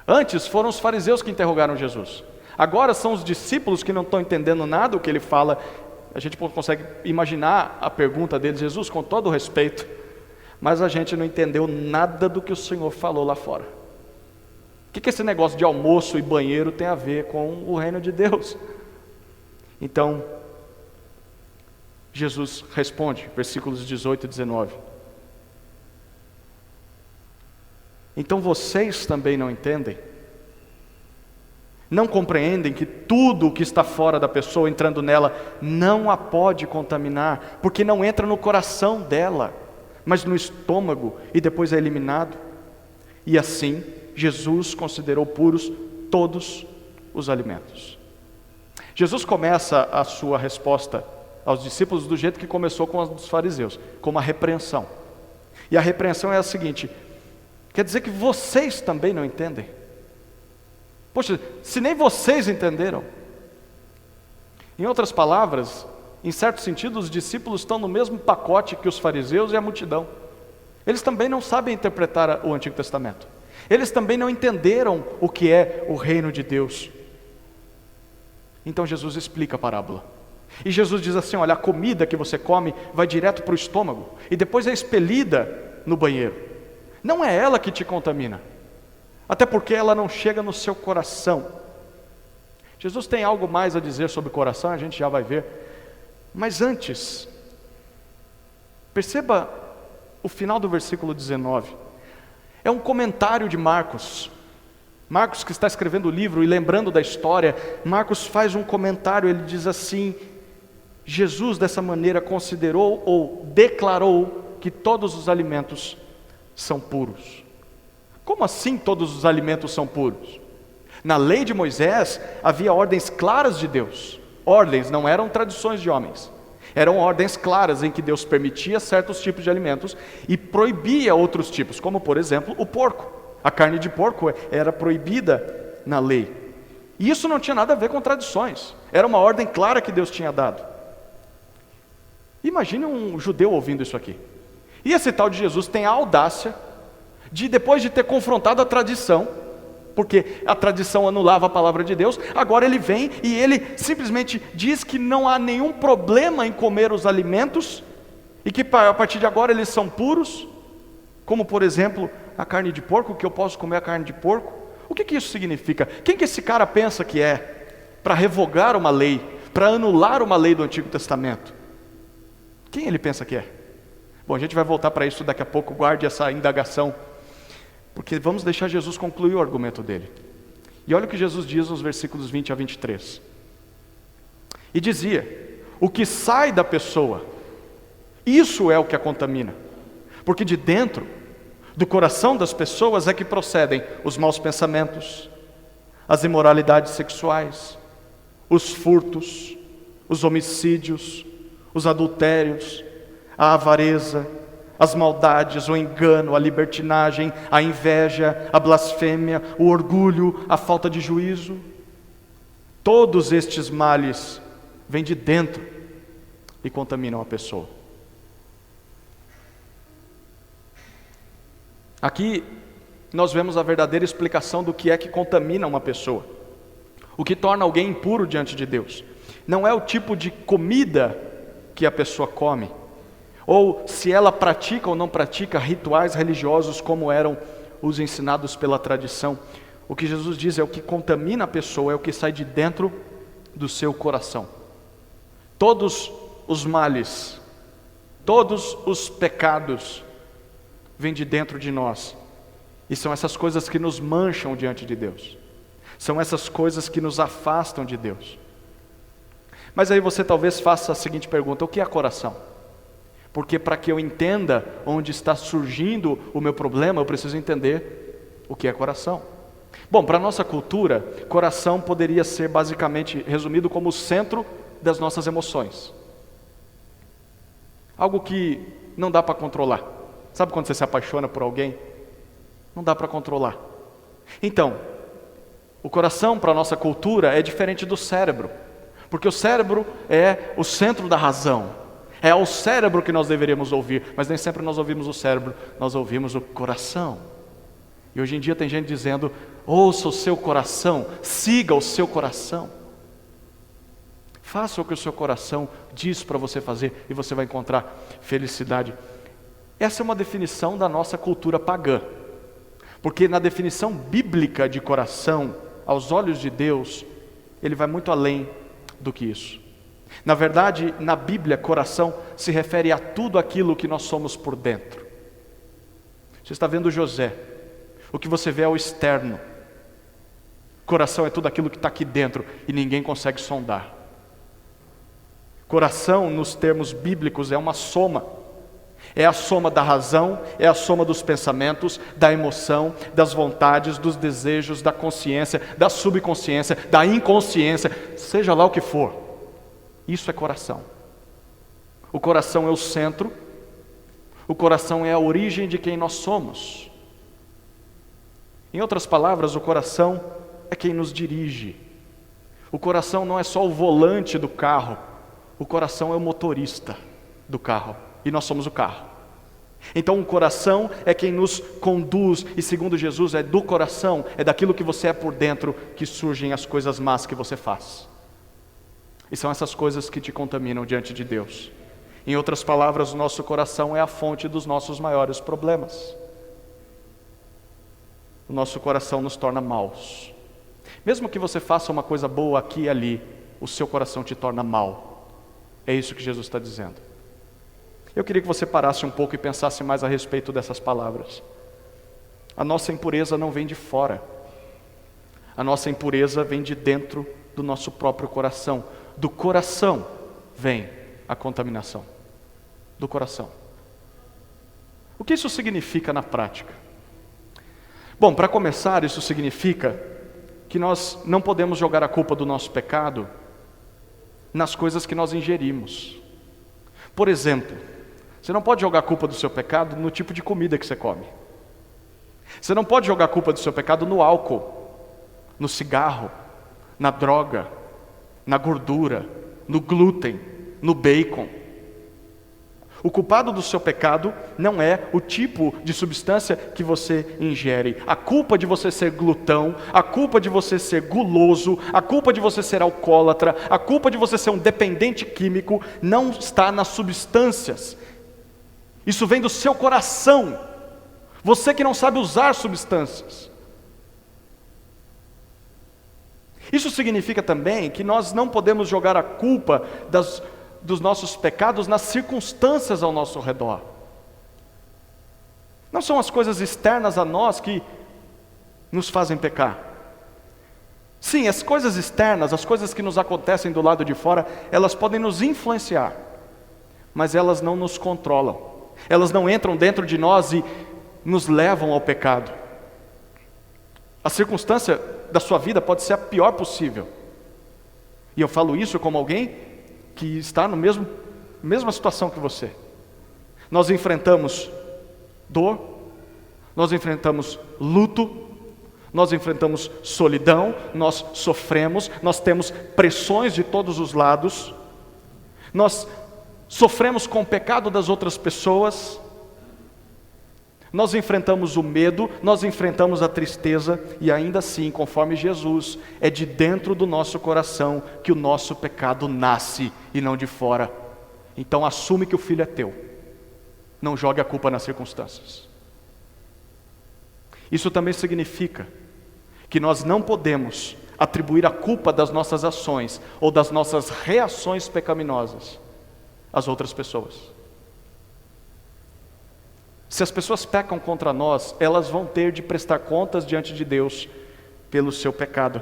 Antes foram os fariseus que interrogaram Jesus. Agora são os discípulos que não estão entendendo nada do que ele fala. A gente consegue imaginar a pergunta deles: Jesus, com todo o respeito, mas a gente não entendeu nada do que o Senhor falou lá fora. O que esse negócio de almoço e banheiro tem a ver com o reino de Deus? Então, Jesus responde, versículos 18 e 19. Então vocês também não entendem? Não compreendem que tudo o que está fora da pessoa, entrando nela, não a pode contaminar, porque não entra no coração dela, mas no estômago e depois é eliminado? E assim, Jesus considerou puros todos os alimentos. Jesus começa a sua resposta aos discípulos do jeito que começou com os dos fariseus, com uma repreensão. E a repreensão é a seguinte: quer dizer que vocês também não entendem? Poxa, se nem vocês entenderam. Em outras palavras, em certo sentido, os discípulos estão no mesmo pacote que os fariseus e a multidão. Eles também não sabem interpretar o Antigo Testamento. Eles também não entenderam o que é o reino de Deus. Então Jesus explica a parábola. E Jesus diz assim: olha, a comida que você come vai direto para o estômago e depois é expelida no banheiro. Não é ela que te contamina, até porque ela não chega no seu coração. Jesus tem algo mais a dizer sobre o coração, a gente já vai ver. Mas antes, perceba o final do versículo 19. É um comentário de Marcos. Marcos, que está escrevendo o livro e lembrando da história, Marcos faz um comentário, ele diz assim: Jesus dessa maneira considerou ou declarou que todos os alimentos são puros. Como assim todos os alimentos são puros? Na lei de Moisés havia ordens claras de Deus. Ordens, não eram tradições de homens. Eram ordens claras em que Deus permitia certos tipos de alimentos e proibia outros tipos, como por exemplo o porco. A carne de porco era proibida na lei. E isso não tinha nada a ver com tradições. Era uma ordem clara que Deus tinha dado. Imagine um judeu ouvindo isso aqui. E esse tal de Jesus tem a audácia de, depois de ter confrontado a tradição, porque a tradição anulava a palavra de Deus, agora ele vem e ele simplesmente diz que não há nenhum problema em comer os alimentos, e que a partir de agora eles são puros, como por exemplo a carne de porco, que eu posso comer a carne de porco. O que isso significa? Quem que esse cara pensa que é para revogar uma lei, para anular uma lei do Antigo Testamento? Quem ele pensa que é? Bom, a gente vai voltar para isso daqui a pouco, guarde essa indagação, porque vamos deixar Jesus concluir o argumento dele. E olha o que Jesus diz nos versículos 20 a 23. E dizia: o que sai da pessoa, isso é o que a contamina, porque de dentro do coração das pessoas é que procedem os maus pensamentos, as imoralidades sexuais, os furtos, os homicídios, os adultérios, a avareza, as maldades, o engano, a libertinagem, a inveja, a blasfêmia, o orgulho, a falta de juízo. Todos estes males vêm de dentro e contaminam a pessoa. Aqui nós vemos a verdadeira explicação do que é que contamina uma pessoa. O que torna alguém impuro diante de Deus não é o tipo de comida que a pessoa come, ou se ela pratica ou não pratica rituais religiosos como eram os ensinados pela tradição. O que Jesus diz é o que contamina a pessoa, é o que sai de dentro do seu coração. Todos os males, todos os pecados vêm de dentro de nós, e são essas coisas que nos mancham diante de Deus, são essas coisas que nos afastam de Deus. Mas aí você talvez faça a seguinte pergunta: o que é coração? Porque para que eu entenda onde está surgindo o meu problema, eu preciso entender o que é coração. Bom, para a nossa cultura, coração poderia ser basicamente resumido como o centro das nossas emoções. Algo que não dá para controlar. Sabe quando você se apaixona por alguém? Não dá para controlar. Então, o coração para a nossa cultura é diferente do cérebro, porque o cérebro é o centro da razão. É ao cérebro que nós deveríamos ouvir, mas nem sempre nós ouvimos o cérebro, nós ouvimos o coração. E hoje em dia tem gente dizendo: ouça o seu coração, siga o seu coração. Faça o que o seu coração diz para você fazer e você vai encontrar felicidade. Essa é uma definição da nossa cultura pagã, porque na definição bíblica de coração, aos olhos de Deus, ele vai muito além do que isso. Na verdade, na Bíblia, coração se refere a tudo aquilo que nós somos por dentro. Você está vendo José, o que você vê é o externo. Coração é tudo aquilo que está aqui dentro e ninguém consegue sondar. Coração, nos termos bíblicos, é uma soma. É a soma da razão, é a soma dos pensamentos, da emoção, das vontades, dos desejos, da consciência, da subconsciência, da inconsciência, seja lá o que for. Isso é coração. O coração é o centro, o coração é a origem de quem nós somos. Em outras palavras, o coração é quem nos dirige. O coração não é só o volante do carro, o coração é o motorista do carro, e nós somos o carro. Então o coração é quem nos conduz, e segundo Jesus, é do coração, é daquilo que você é por dentro que surgem as coisas más que você faz. E são essas coisas que te contaminam diante de Deus. Em outras palavras, o nosso coração é a fonte dos nossos maiores problemas. O nosso coração nos torna maus. Mesmo que você faça uma coisa boa aqui e ali, o seu coração te torna mau. É isso que Jesus está dizendo. Eu queria que você parasse um pouco e pensasse mais a respeito dessas palavras. A nossa impureza não vem de fora. A nossa impureza vem de dentro do nosso próprio coração. Do coração vem a contaminação. Do coração. O que isso significa na prática? Bom, para começar, isso significa que nós não podemos jogar a culpa do nosso pecado nas coisas que nós ingerimos. Por exemplo, você não pode jogar a culpa do seu pecado no tipo de comida que você come. Você não pode jogar a culpa do seu pecado no álcool, no cigarro, na droga, na gordura, no glúten, no bacon. O culpado do seu pecado não é o tipo de substância que você ingere. A culpa de você ser glutão, a culpa de você ser guloso, a culpa de você ser alcoólatra, a culpa de você ser um dependente químico não está nas substâncias. Isso vem do seu coração. Você que não sabe usar substâncias. Isso significa também que nós não podemos jogar a culpa dos nossos pecados nas circunstâncias ao nosso redor. Não são as coisas externas a nós que nos fazem pecar. Sim, as coisas externas, as coisas que nos acontecem do lado de fora, elas podem nos influenciar, mas elas não nos controlam. Elas não entram dentro de nós e nos levam ao pecado. A circunstância da sua vida pode ser a pior possível. E eu falo isso como alguém que está na mesma situação que você. Nós enfrentamos dor, nós enfrentamos luto, nós enfrentamos solidão, nós sofremos, nós temos pressões de todos os lados, nós sofremos com o pecado das outras pessoas, nós enfrentamos o medo, nós enfrentamos a tristeza, e ainda assim, conforme Jesus, é de dentro do nosso coração que o nosso pecado nasce e não de fora. Então assume que o filho é teu, não jogue a culpa nas circunstâncias. Isso também significa que nós não podemos atribuir a culpa das nossas ações ou das nossas reações pecaminosas às outras pessoas. Se as pessoas pecam contra nós, elas vão ter de prestar contas diante de Deus pelo seu pecado.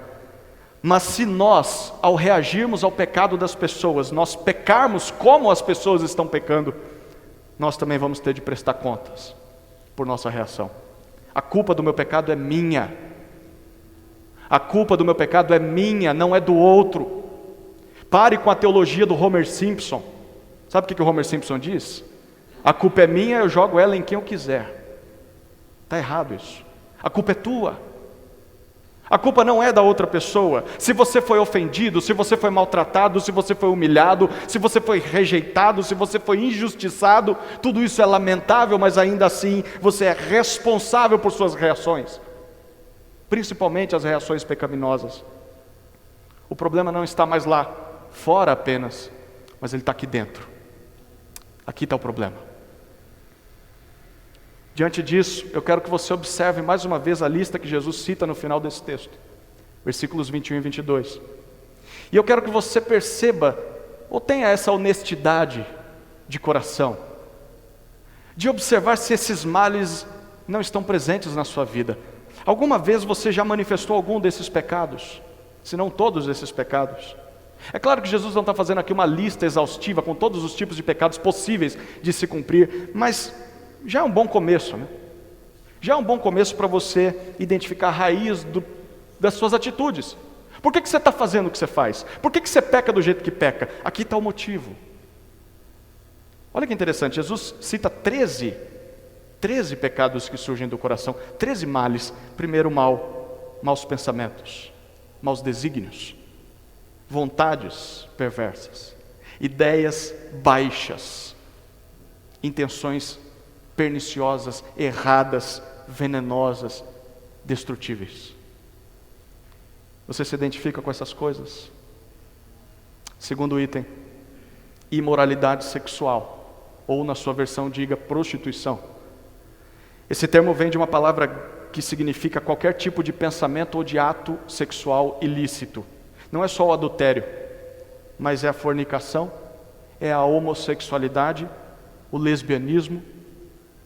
Mas se nós, ao reagirmos ao pecado das pessoas, nós pecarmos como as pessoas estão pecando, nós também vamos ter de prestar contas por nossa reação. A culpa do meu pecado é minha. A culpa do meu pecado é minha, não é do outro. Pare com a teologia do Homer Simpson. Sabe o que o Homer Simpson diz? A culpa é minha, eu jogo ela em quem eu quiser. Está errado isso. A culpa é tua. A culpa não é da outra pessoa. Se você foi ofendido, se você foi maltratado, se você foi humilhado, se você foi rejeitado, se você foi injustiçado, tudo isso é lamentável, mas ainda assim você é responsável por suas reações. Principalmente as reações pecaminosas. O problema não está mais lá, fora apenas, mas ele está aqui dentro. Aqui está o problema. Diante disso, eu quero que você observe mais uma vez a lista que Jesus cita no final desse texto, versículos 21 e 22. E eu quero que você perceba, ou tenha essa honestidade de coração, de observar se esses males não estão presentes na sua vida. Alguma vez você já manifestou algum desses pecados? Se não todos esses pecados. É claro que Jesus não está fazendo aqui uma lista exaustiva com todos os tipos de pecados possíveis de se cumprir, mas já é um bom começo, né? Já é um bom começo para você identificar a raiz das suas atitudes. Por que você está fazendo o que você faz? Por que você peca do jeito que peca? Aqui está o motivo. Olha que interessante, Jesus cita 13 pecados que surgem do coração, 13 males. Primeiro, maus pensamentos, maus desígnios, vontades perversas, ideias baixas, intenções perniciosas, erradas, venenosas, destrutíveis. Você se identifica com essas coisas? Segundo item, imoralidade sexual, ou na sua versão diga prostituição. Esse termo vem de uma palavra que significa qualquer tipo de pensamento ou de ato sexual ilícito. Não é só o adultério, mas é a fornicação, é a homossexualidade, o lesbianismo,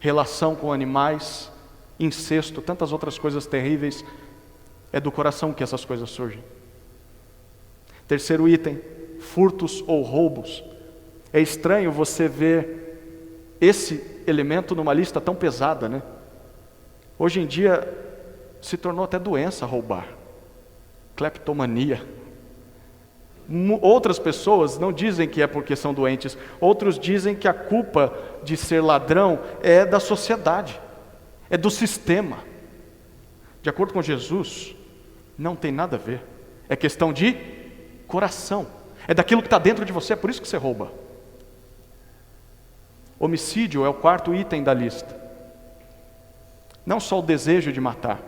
relação com animais, incesto, tantas outras coisas terríveis. É do coração que essas coisas surgem. Terceiro item, furtos ou roubos. É estranho você ver esse elemento numa lista tão pesada, né? Hoje em dia se tornou até doença roubar. Cleptomania. Outras pessoas não dizem que é porque são doentes, outros dizem que a culpa de ser ladrão é da sociedade, é do sistema. De acordo com Jesus, não tem nada a ver. É questão de coração, é daquilo que está dentro de você, é por isso que você rouba. Homicídio é o quarto item da lista. Não só o desejo de matar,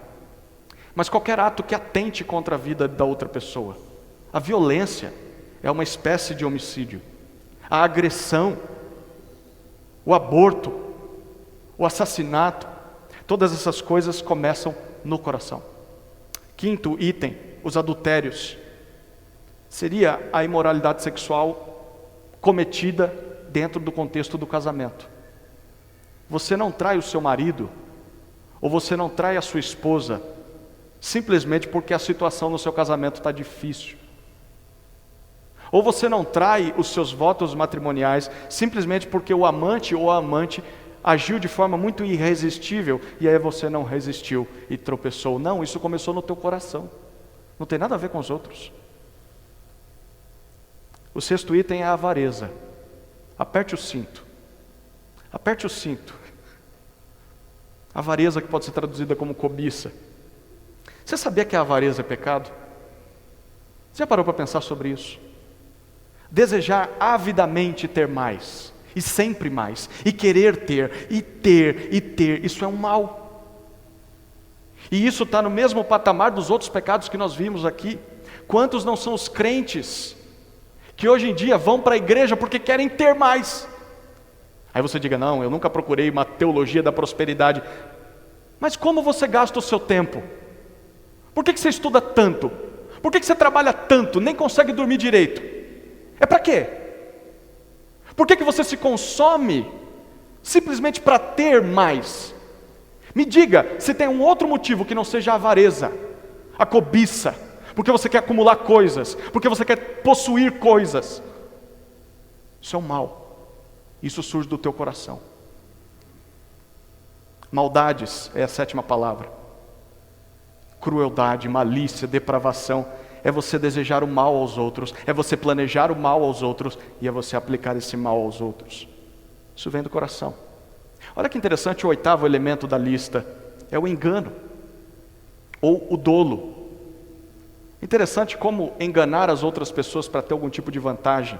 mas qualquer ato que atente contra a vida da outra pessoa. A violência é uma espécie de homicídio. A agressão, o aborto, o assassinato, todas essas coisas começam no coração. Quinto item, os adultérios. Seria a imoralidade sexual cometida dentro do contexto do casamento. Você não trai o seu marido, ou você não trai a sua esposa, simplesmente porque a situação no seu casamento está difícil. Ou você não trai os seus votos matrimoniais simplesmente porque o amante ou a amante agiu de forma muito irresistível e aí você não resistiu e tropeçou. Não, isso começou no teu coração. Não tem nada a ver com os outros. O sexto item é a avareza. Aperte o cinto. Aperte o cinto. Avareza, que pode ser traduzida como cobiça. Você sabia que a avareza é pecado? Você já parou para pensar sobre isso? Desejar avidamente ter mais, e sempre mais, e querer ter, e ter, e ter, isso é um mal. E isso está no mesmo patamar dos outros pecados que nós vimos aqui. Quantos não são os crentes que hoje em dia vão para a igreja porque querem ter mais? Aí você diga, não, eu nunca procurei uma teologia da prosperidade. Mas como você gasta o seu tempo? Por que você estuda tanto? Por que você trabalha tanto, nem consegue dormir direito? É para quê? Por que você se consome simplesmente para ter mais? Me diga se tem um outro motivo que não seja a avareza, a cobiça, porque você quer acumular coisas, porque você quer possuir coisas. Isso é um mal. Isso surge do teu coração. Maldades é a sétima palavra. Crueldade, malícia, depravação. É você desejar o mal aos outros, é você planejar o mal aos outros e é você aplicar esse mal aos outros. Isso vem do coração. Olha que interessante, o oitavo elemento da lista é o engano ou o dolo. Interessante como enganar as outras pessoas para ter algum tipo de vantagem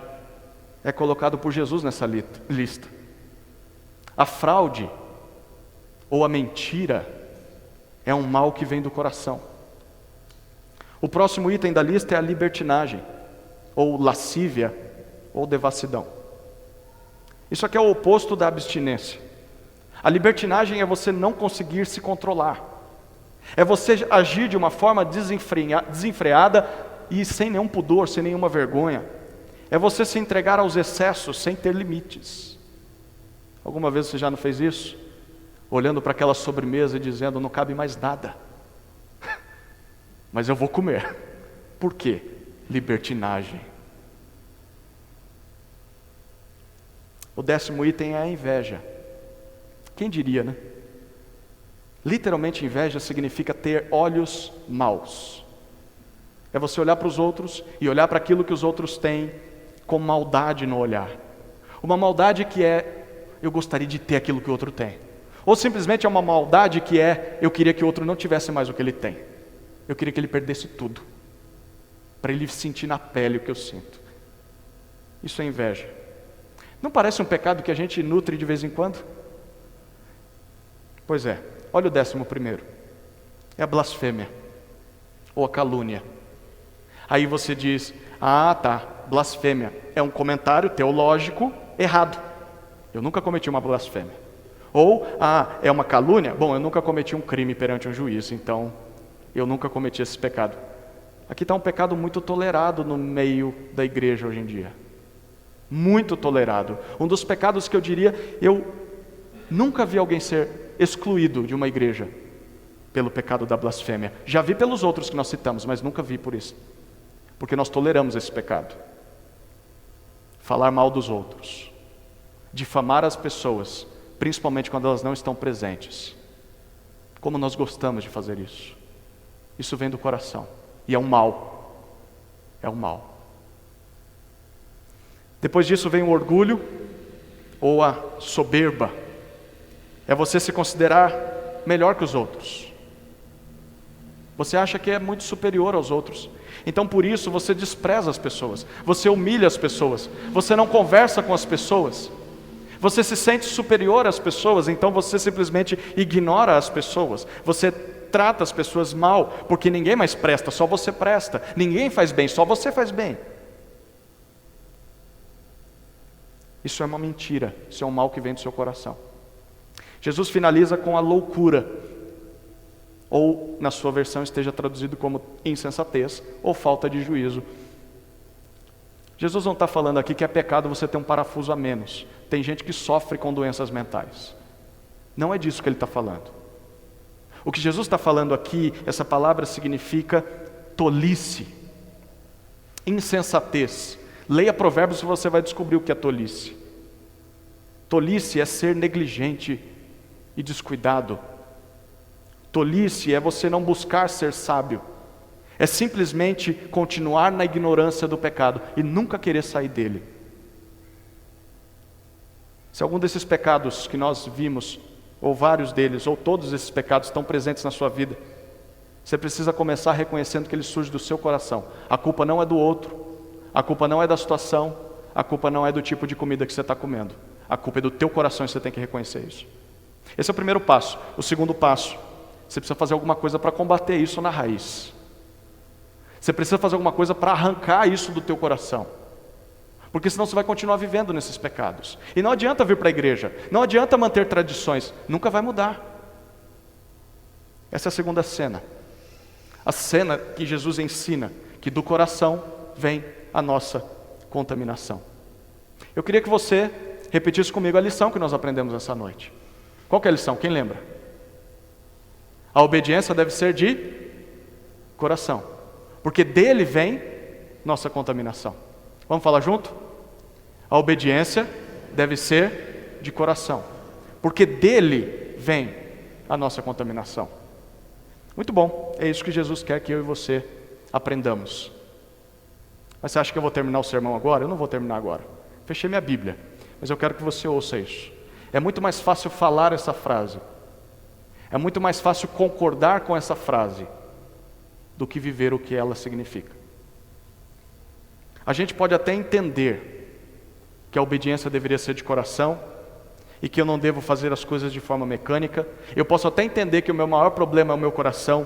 é colocado por Jesus nessa lista. A fraude ou a mentira é um mal que vem do coração. O próximo item da lista é a libertinagem, ou lascívia, ou devassidão. Isso aqui é o oposto da abstinência. A libertinagem é você não conseguir se controlar. É você agir de uma forma desenfreada e sem nenhum pudor, sem nenhuma vergonha. É você se entregar aos excessos sem ter limites. Alguma vez você já não fez isso? Olhando para aquela sobremesa e dizendo, não cabe mais nada. Mas eu vou comer. Por quê? Libertinagem. O décimo item é a inveja. Quem diria, né? Literalmente, inveja significa ter olhos maus. É você olhar para os outros e olhar para aquilo que os outros têm com maldade no olhar. Uma maldade que é, eu gostaria de ter aquilo que o outro tem. Ou simplesmente é uma maldade que é, eu queria que o outro não tivesse mais o que ele tem. Eu queria que ele perdesse tudo, para ele sentir na pele o que eu sinto. Isso é inveja. Não parece um pecado que a gente nutre de vez em quando? Pois é, olha o 11º. É a blasfêmia, ou a calúnia. Aí você diz, ah tá, blasfêmia é um comentário teológico errado. Eu nunca cometi uma blasfêmia. Ou, é uma calúnia? Bom, eu nunca cometi um crime perante um juiz, então eu nunca cometi esse pecado. Aqui está um pecado muito tolerado no meio da igreja hoje em dia. Muito tolerado. Um dos pecados que eu diria, eu nunca vi alguém ser excluído de uma igreja pelo pecado da blasfêmia. Já vi pelos outros que nós citamos, mas nunca vi por isso. Porque nós toleramos esse pecado. Falar mal dos outros. difamar as pessoas, principalmente quando elas não estão presentes. Como nós gostamos de fazer isso. Isso vem do coração. E é um mal. É um mal. Depois disso vem o orgulho ou a soberba. É você se considerar melhor que os outros. Você acha que é muito superior aos outros. Então por isso você despreza as pessoas. Você humilha as pessoas. Você não conversa com as pessoas. Você se sente superior às pessoas, então você simplesmente ignora as pessoas. Você trata as pessoas mal, porque ninguém mais presta, só você presta. Ninguém faz bem, só você faz bem. Isso é uma mentira, isso é um mal que vem do seu coração. Jesus finaliza com a loucura, ou na sua versão esteja traduzido como insensatez, ou falta de juízo. Jesus não está falando aqui que é pecado você ter um parafuso a menos. Tem gente que sofre com doenças mentais. Não é disso que ele está falando. O que Jesus está falando aqui, essa palavra significa tolice, insensatez. Leia Provérbios e você vai descobrir o que é tolice. Tolice é ser negligente e descuidado. Tolice é você não buscar ser sábio. É simplesmente continuar na ignorância do pecado e nunca querer sair dele. Se algum desses pecados que nós vimos, ou vários deles, ou todos esses pecados estão presentes na sua vida, você precisa começar reconhecendo que ele surge do seu coração. A culpa não é do outro, a culpa não é da situação, a culpa não é do tipo de comida que você está comendo. A culpa é do teu coração e você tem que reconhecer isso. Esse é o primeiro passo. O segundo passo, você precisa fazer alguma coisa para combater isso na raiz. Você precisa fazer alguma coisa para arrancar isso do teu coração. Porque senão você vai continuar vivendo nesses pecados. E não adianta vir para a igreja, não adianta manter tradições, nunca vai mudar. Essa é a segunda cena. A cena que Jesus ensina, que do coração vem a nossa contaminação. Eu queria que você repetisse comigo a lição que nós aprendemos essa noite. Qual que é a lição? Quem lembra? A obediência deve ser de coração, porque dele vem nossa contaminação. Vamos falar junto? A obediência deve ser de coração, porque dele vem a nossa contaminação. Muito bom, é isso que Jesus quer que eu e você aprendamos. Mas você acha que eu vou terminar o sermão agora? Eu não vou terminar agora. Fechei minha Bíblia, mas eu quero que você ouça isso. É muito mais fácil falar essa frase. É muito mais fácil concordar com essa frase do que viver o que ela significa. A gente pode até entender que a obediência deveria ser de coração e que eu não devo fazer as coisas de forma mecânica. Eu posso até entender que o meu maior problema é o meu coração,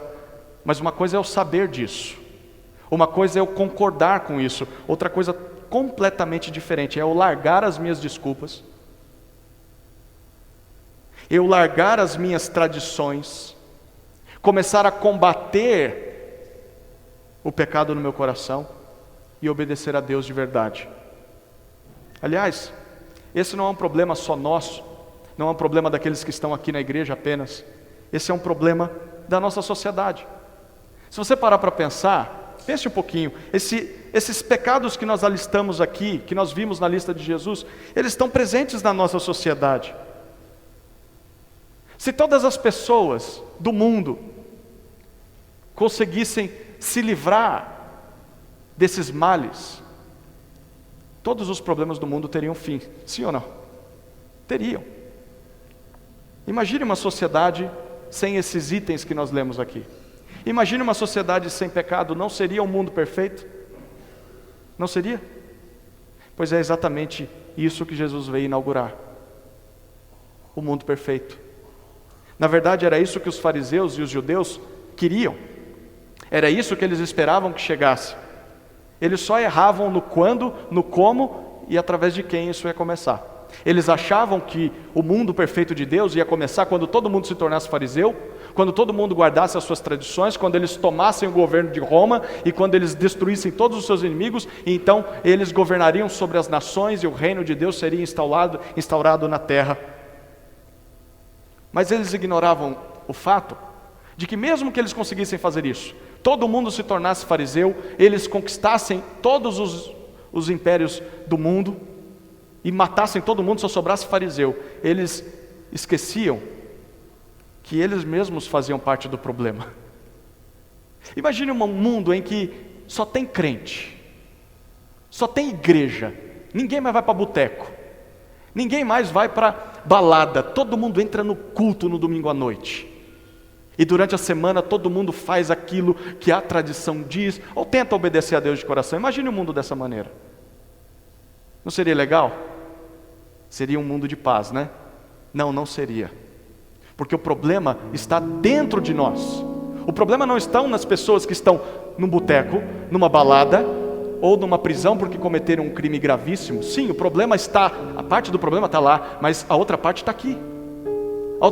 mas uma coisa é eu saber disso. Uma coisa é eu concordar com isso. Outra coisa completamente diferente é eu largar as minhas desculpas, eu largar as minhas tradições, começar a combater o pecado no meu coração e obedecer a Deus de verdade. Aliás, esse não é um problema só nosso, não é um problema daqueles que estão aqui na igreja apenas. Esse é um problema da nossa sociedade. Se você parar para pensar, pense um pouquinho, esses pecados que nós alistamos aqui, que nós vimos na lista de Jesus, eles estão presentes na nossa sociedade. Se todas as pessoas do mundo conseguissem se livrar desses males, todos os problemas do mundo teriam fim, sim ou não? Teriam. Imagine uma sociedade sem esses itens que nós lemos aqui. Imagine uma sociedade sem pecado, não seria um mundo perfeito? Não seria? Pois é exatamente isso que Jesus veio inaugurar. O mundo perfeito. Na verdade era isso que os fariseus e os judeus queriam. Era isso que eles esperavam que chegasse. Eles só erravam no quando, no como e através de quem isso ia começar. Eles achavam que o mundo perfeito de Deus ia começar quando todo mundo se tornasse fariseu, quando todo mundo guardasse as suas tradições, quando eles tomassem o governo de Roma e quando eles destruíssem todos os seus inimigos, e então eles governariam sobre as nações e o reino de Deus seria instaurado na terra. Mas eles ignoravam o fato de que mesmo que eles conseguissem fazer isso, todo mundo se tornasse fariseu, eles conquistassem todos os impérios do mundo, e matassem todo mundo, só sobrasse fariseu. Eles esqueciam que eles mesmos faziam parte do problema. Imagine um mundo em que só tem crente, só tem igreja, ninguém mais vai para boteco, ninguém mais vai para balada, todo mundo entra no culto no domingo à noite. E durante a semana todo mundo faz aquilo que a tradição diz, ou tenta obedecer a Deus de coração. Imagine um mundo dessa maneira. Não seria legal? Seria um mundo de paz, né? Não, não seria. Porque o problema está dentro de nós. O problema não está nas pessoas que estão num boteco, numa balada, ou numa prisão porque cometeram um crime gravíssimo. Sim, o problema está, a parte do problema está lá, mas a outra parte está aqui. A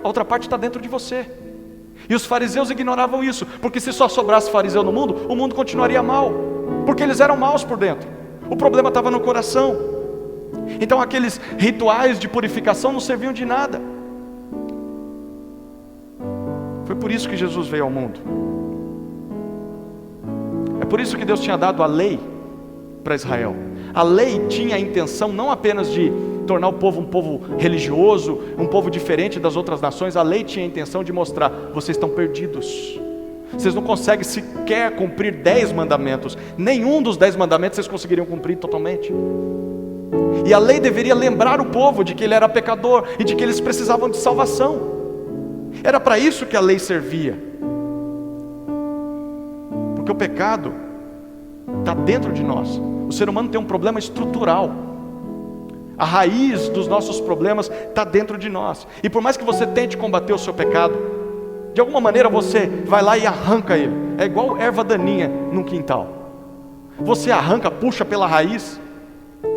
outra parte está dentro de você. E os fariseus ignoravam isso, porque se só sobrasse fariseu no mundo, o mundo continuaria mal, porque eles eram maus por dentro. O problema estava no coração. Então aqueles rituais de purificação não serviam de nada. Foi por isso que Jesus veio ao mundo. É por isso que Deus tinha dado a lei para Israel. A lei tinha a intenção não apenas de tornar o povo um povo religioso, um povo diferente das outras nações. A lei tinha a intenção de mostrar: vocês estão perdidos, vocês não conseguem sequer cumprir 10 mandamentos, nenhum dos 10 mandamentos vocês conseguiriam cumprir totalmente. E a lei deveria lembrar o povo de que ele era pecador e de que eles precisavam de salvação. Era para isso que a lei servia, porque o pecado está dentro de nós. O ser humano tem um problema estrutural. A raiz dos nossos problemas está dentro de nós. E por mais que você tente combater o seu pecado, de alguma maneira você vai lá e arranca ele. É igual erva daninha num quintal. Você arranca, puxa pela raiz,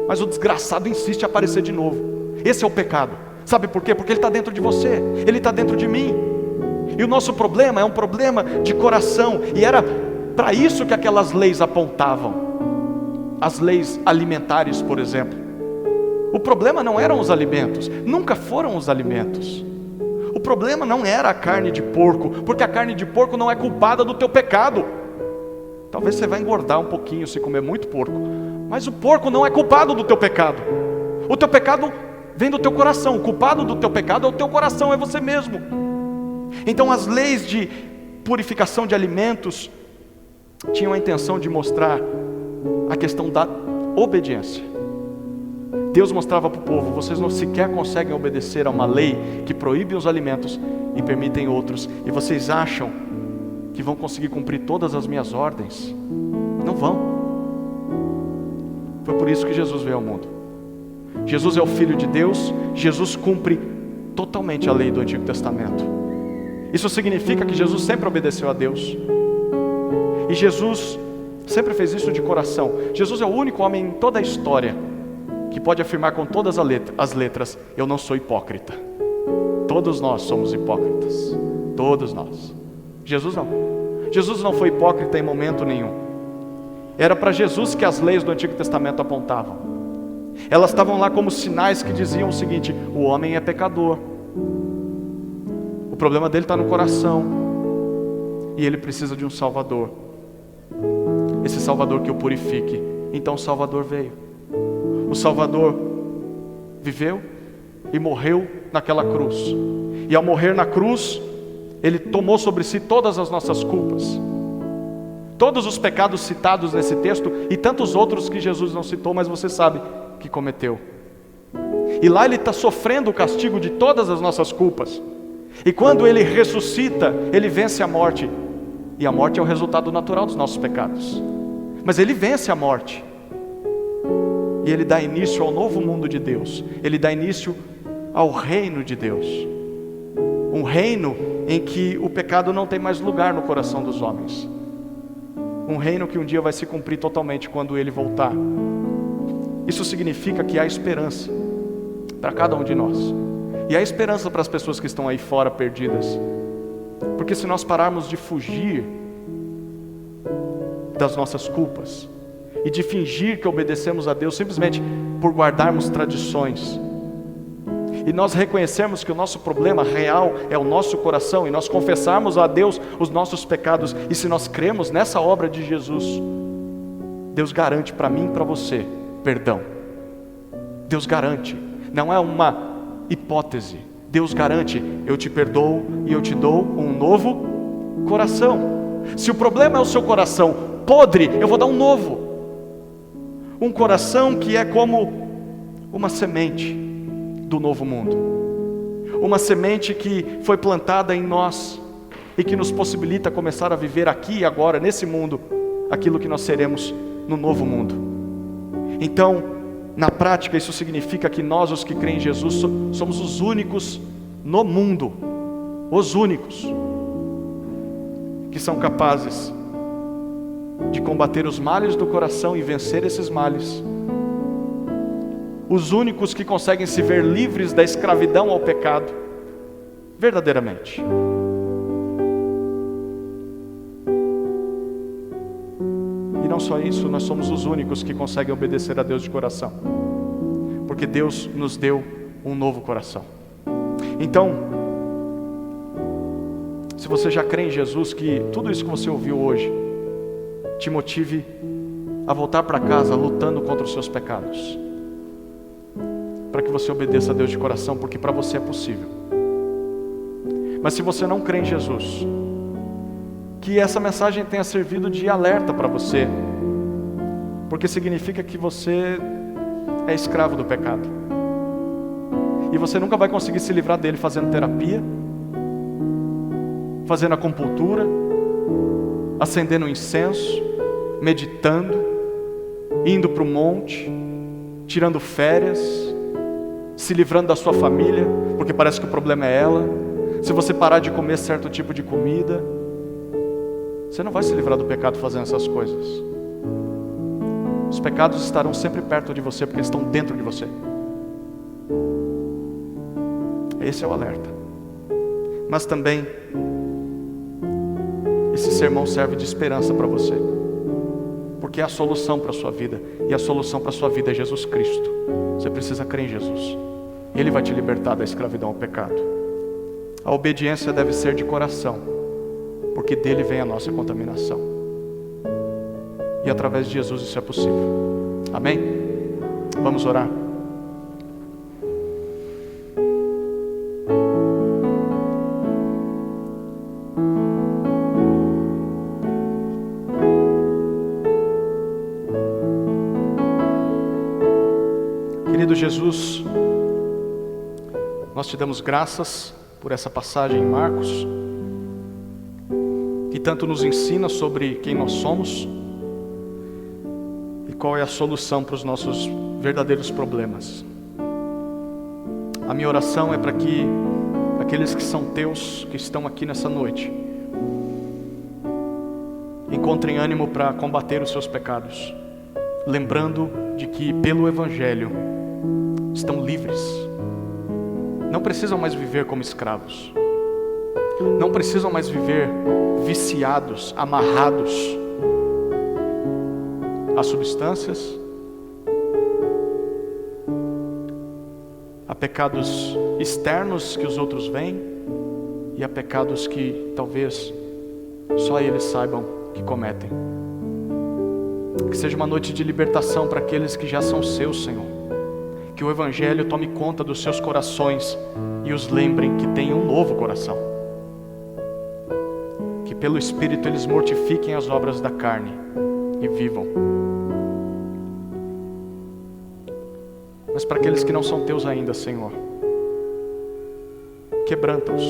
mas o desgraçado insiste em aparecer de novo. Esse é o pecado. Sabe por quê? Porque ele está dentro de você, ele está dentro de mim. E o nosso problema é um problema de coração. E era para isso que aquelas leis apontavam. As leis alimentares, por exemplo. O problema não eram os alimentos, nunca foram os alimentos. O problema não era a carne de porco, porque a carne de porco não é culpada do teu pecado. Talvez você vai engordar um pouquinho se comer muito porco, mas o porco não é culpado do teu pecado. O teu pecado vem do teu coração, o culpado do teu pecado é o teu coração, é você mesmo. Então as leis de purificação de alimentos tinham a intenção de mostrar a questão da obediência. Deus mostrava para o povo: vocês não sequer conseguem obedecer a uma lei que proíbe os alimentos e permitem outros, e vocês acham que vão conseguir cumprir todas as minhas ordens? Não vão. Foi por isso que Jesus veio ao mundo. Jesus é o Filho de Deus. Jesus cumpre totalmente a lei do Antigo Testamento. Isso significa que Jesus sempre obedeceu a Deus, e Jesus sempre fez isso de coração. Jesus é o único homem em toda a história que pode afirmar com todas as letras: eu não sou hipócrita. Todos nós somos hipócritas, todos nós. Jesus não. Jesus não foi hipócrita em momento nenhum. Era para Jesus que as leis do Antigo Testamento apontavam. Elas estavam lá como sinais que diziam o seguinte: o homem é pecador, o problema dele está no coração, e ele precisa de um Salvador. Esse Salvador que o purifique. Então o Salvador veio. O Salvador viveu e morreu naquela cruz. E ao morrer na cruz, Ele tomou sobre si todas as nossas culpas. Todos os pecados citados nesse texto e tantos outros que Jesus não citou, mas você sabe que cometeu. E lá Ele está sofrendo o castigo de todas as nossas culpas. E quando Ele ressuscita, Ele vence a morte. E a morte é o resultado natural dos nossos pecados. Mas Ele vence a morte. E Ele dá início ao novo mundo de Deus. Ele dá início ao reino de Deus. Um reino em que o pecado não tem mais lugar no coração dos homens. Um reino que um dia vai se cumprir totalmente quando Ele voltar. Isso significa que há esperança para cada um de nós. E há esperança para as pessoas que estão aí fora perdidas. Porque se nós pararmos de fugir das nossas culpas e de fingir que obedecemos a Deus simplesmente por guardarmos tradições, e nós reconhecermos que o nosso problema real é o nosso coração, e nós confessarmos a Deus os nossos pecados, e se nós cremos nessa obra de Jesus, Deus garante para mim e para você perdão. Deus garante, não é uma hipótese. Deus garante: eu te perdoo e eu te dou um novo coração. Se o problema é o seu coração podre, eu vou dar um novo. Um coração que é como uma semente do novo mundo. Uma semente que foi plantada em nós e que nos possibilita começar a viver aqui e agora, nesse mundo, aquilo que nós seremos no novo mundo. Então, na prática, isso significa que nós, os que creem em Jesus, somos os únicos no mundo, os únicos, que são capazes de combater os males do coração e vencer esses males. Os únicos que conseguem se ver livres da escravidão ao pecado, verdadeiramente. E não só isso, nós somos os únicos que conseguem obedecer a Deus de coração, porque Deus nos deu um novo coração. Então, se você já crê em Jesus, que tudo isso que você ouviu hoje te motive a voltar para casa lutando contra os seus pecados, para que você obedeça a Deus de coração, porque para você é possível. Mas se você não crê em Jesus, que essa mensagem tenha servido de alerta para você, porque significa que você é escravo do pecado, e você nunca vai conseguir se livrar dele fazendo terapia, fazendo acupuntura, acendendo incenso, meditando, indo para o monte, tirando férias, se livrando da sua família, porque parece que o problema é ela. Se você parar de comer certo tipo de comida, você não vai se livrar do pecado fazendo essas coisas. Os pecados estarão sempre perto de você, porque eles estão dentro de você. Esse é o alerta. Mas também, esse sermão serve de esperança para você, porque é a solução para a sua vida, e a solução para a sua vida é Jesus Cristo. Você precisa crer em Jesus, Ele vai te libertar da escravidão ao pecado. A obediência deve ser de coração, porque dele vem a nossa contaminação, e através de Jesus isso é possível. Amém? Vamos orar. Querido Jesus, nós te damos graças por essa passagem em Marcos, que tanto nos ensina sobre quem nós somos e qual é a solução para os nossos verdadeiros problemas. A minha oração é para que aqueles que são teus, que estão aqui nessa noite, encontrem ânimo para combater os seus pecados, lembrando de que pelo Evangelho estão livres. Não precisam mais viver como escravos. Não precisam mais viver viciados, amarrados a substâncias, a pecados externos que os outros veem e a pecados que talvez só eles saibam que cometem. Que seja uma noite de libertação para aqueles que já são seus, Senhor. Que o Evangelho tome conta dos seus corações e os lembrem que têm um novo coração. Que pelo Espírito eles mortifiquem as obras da carne e vivam. Mas para aqueles que não são teus ainda, Senhor, quebranta-os.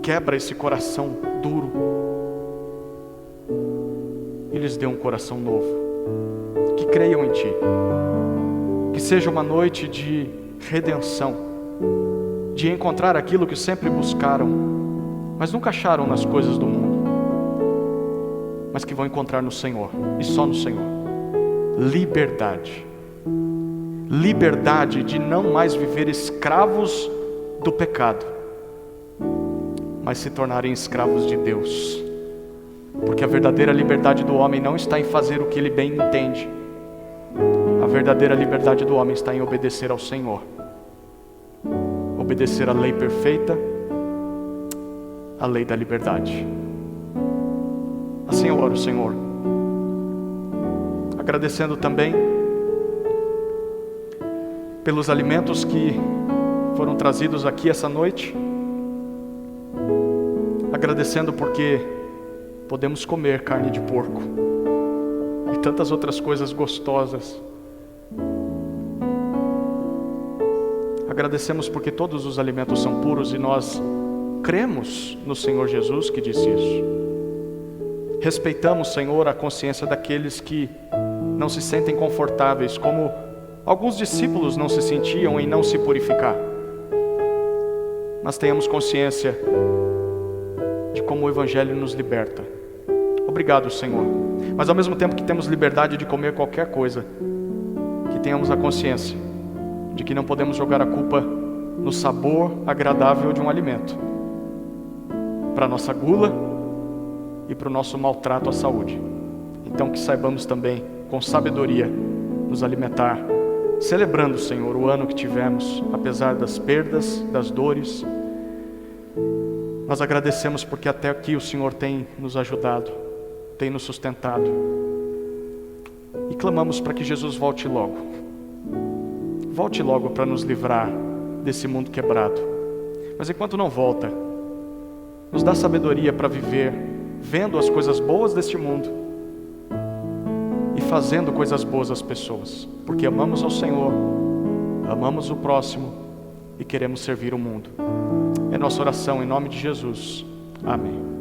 Quebra esse coração duro e lhes dê um coração novo. Que creiam em Ti. Que seja uma noite de redenção, de encontrar aquilo que sempre buscaram, mas nunca acharam nas coisas do mundo, mas que vão encontrar no Senhor, e só no Senhor. Liberdade. Liberdade de não mais viver escravos do pecado, mas se tornarem escravos de Deus. Porque a verdadeira liberdade do homem não está em fazer o que ele bem entende. A verdadeira liberdade do homem está em obedecer ao Senhor. Obedecer à lei perfeita, a lei da liberdade. Assim eu oro, Senhor. Agradecendo também pelos alimentos que foram trazidos aqui essa noite, agradecendo porque podemos comer carne de porco e tantas outras coisas gostosas. Agradecemos porque todos os alimentos são puros e nós cremos no Senhor Jesus que disse isso. Respeitamos, Senhor, a consciência daqueles que não se sentem confortáveis, como alguns discípulos não se sentiam em não se purificar. Mas tenhamos consciência de como o Evangelho nos liberta. Obrigado, Senhor. Mas ao mesmo tempo que temos liberdade de comer qualquer coisa, que tenhamos a consciência de que não podemos jogar a culpa no sabor agradável de um alimento, para a nossa gula e para o nosso maltrato à saúde. Então que saibamos também, com sabedoria, nos alimentar, celebrando, Senhor, o ano que tivemos, apesar das perdas, das dores. Nós agradecemos porque até aqui o Senhor tem nos ajudado, tem nos sustentado. E clamamos para que Jesus volte logo. Volte logo para nos livrar desse mundo quebrado. Mas enquanto não volta, nos dá sabedoria para viver, vendo as coisas boas deste mundo e fazendo coisas boas às pessoas, porque amamos ao Senhor, amamos o próximo e queremos servir o mundo. É nossa oração em nome de Jesus. Amém.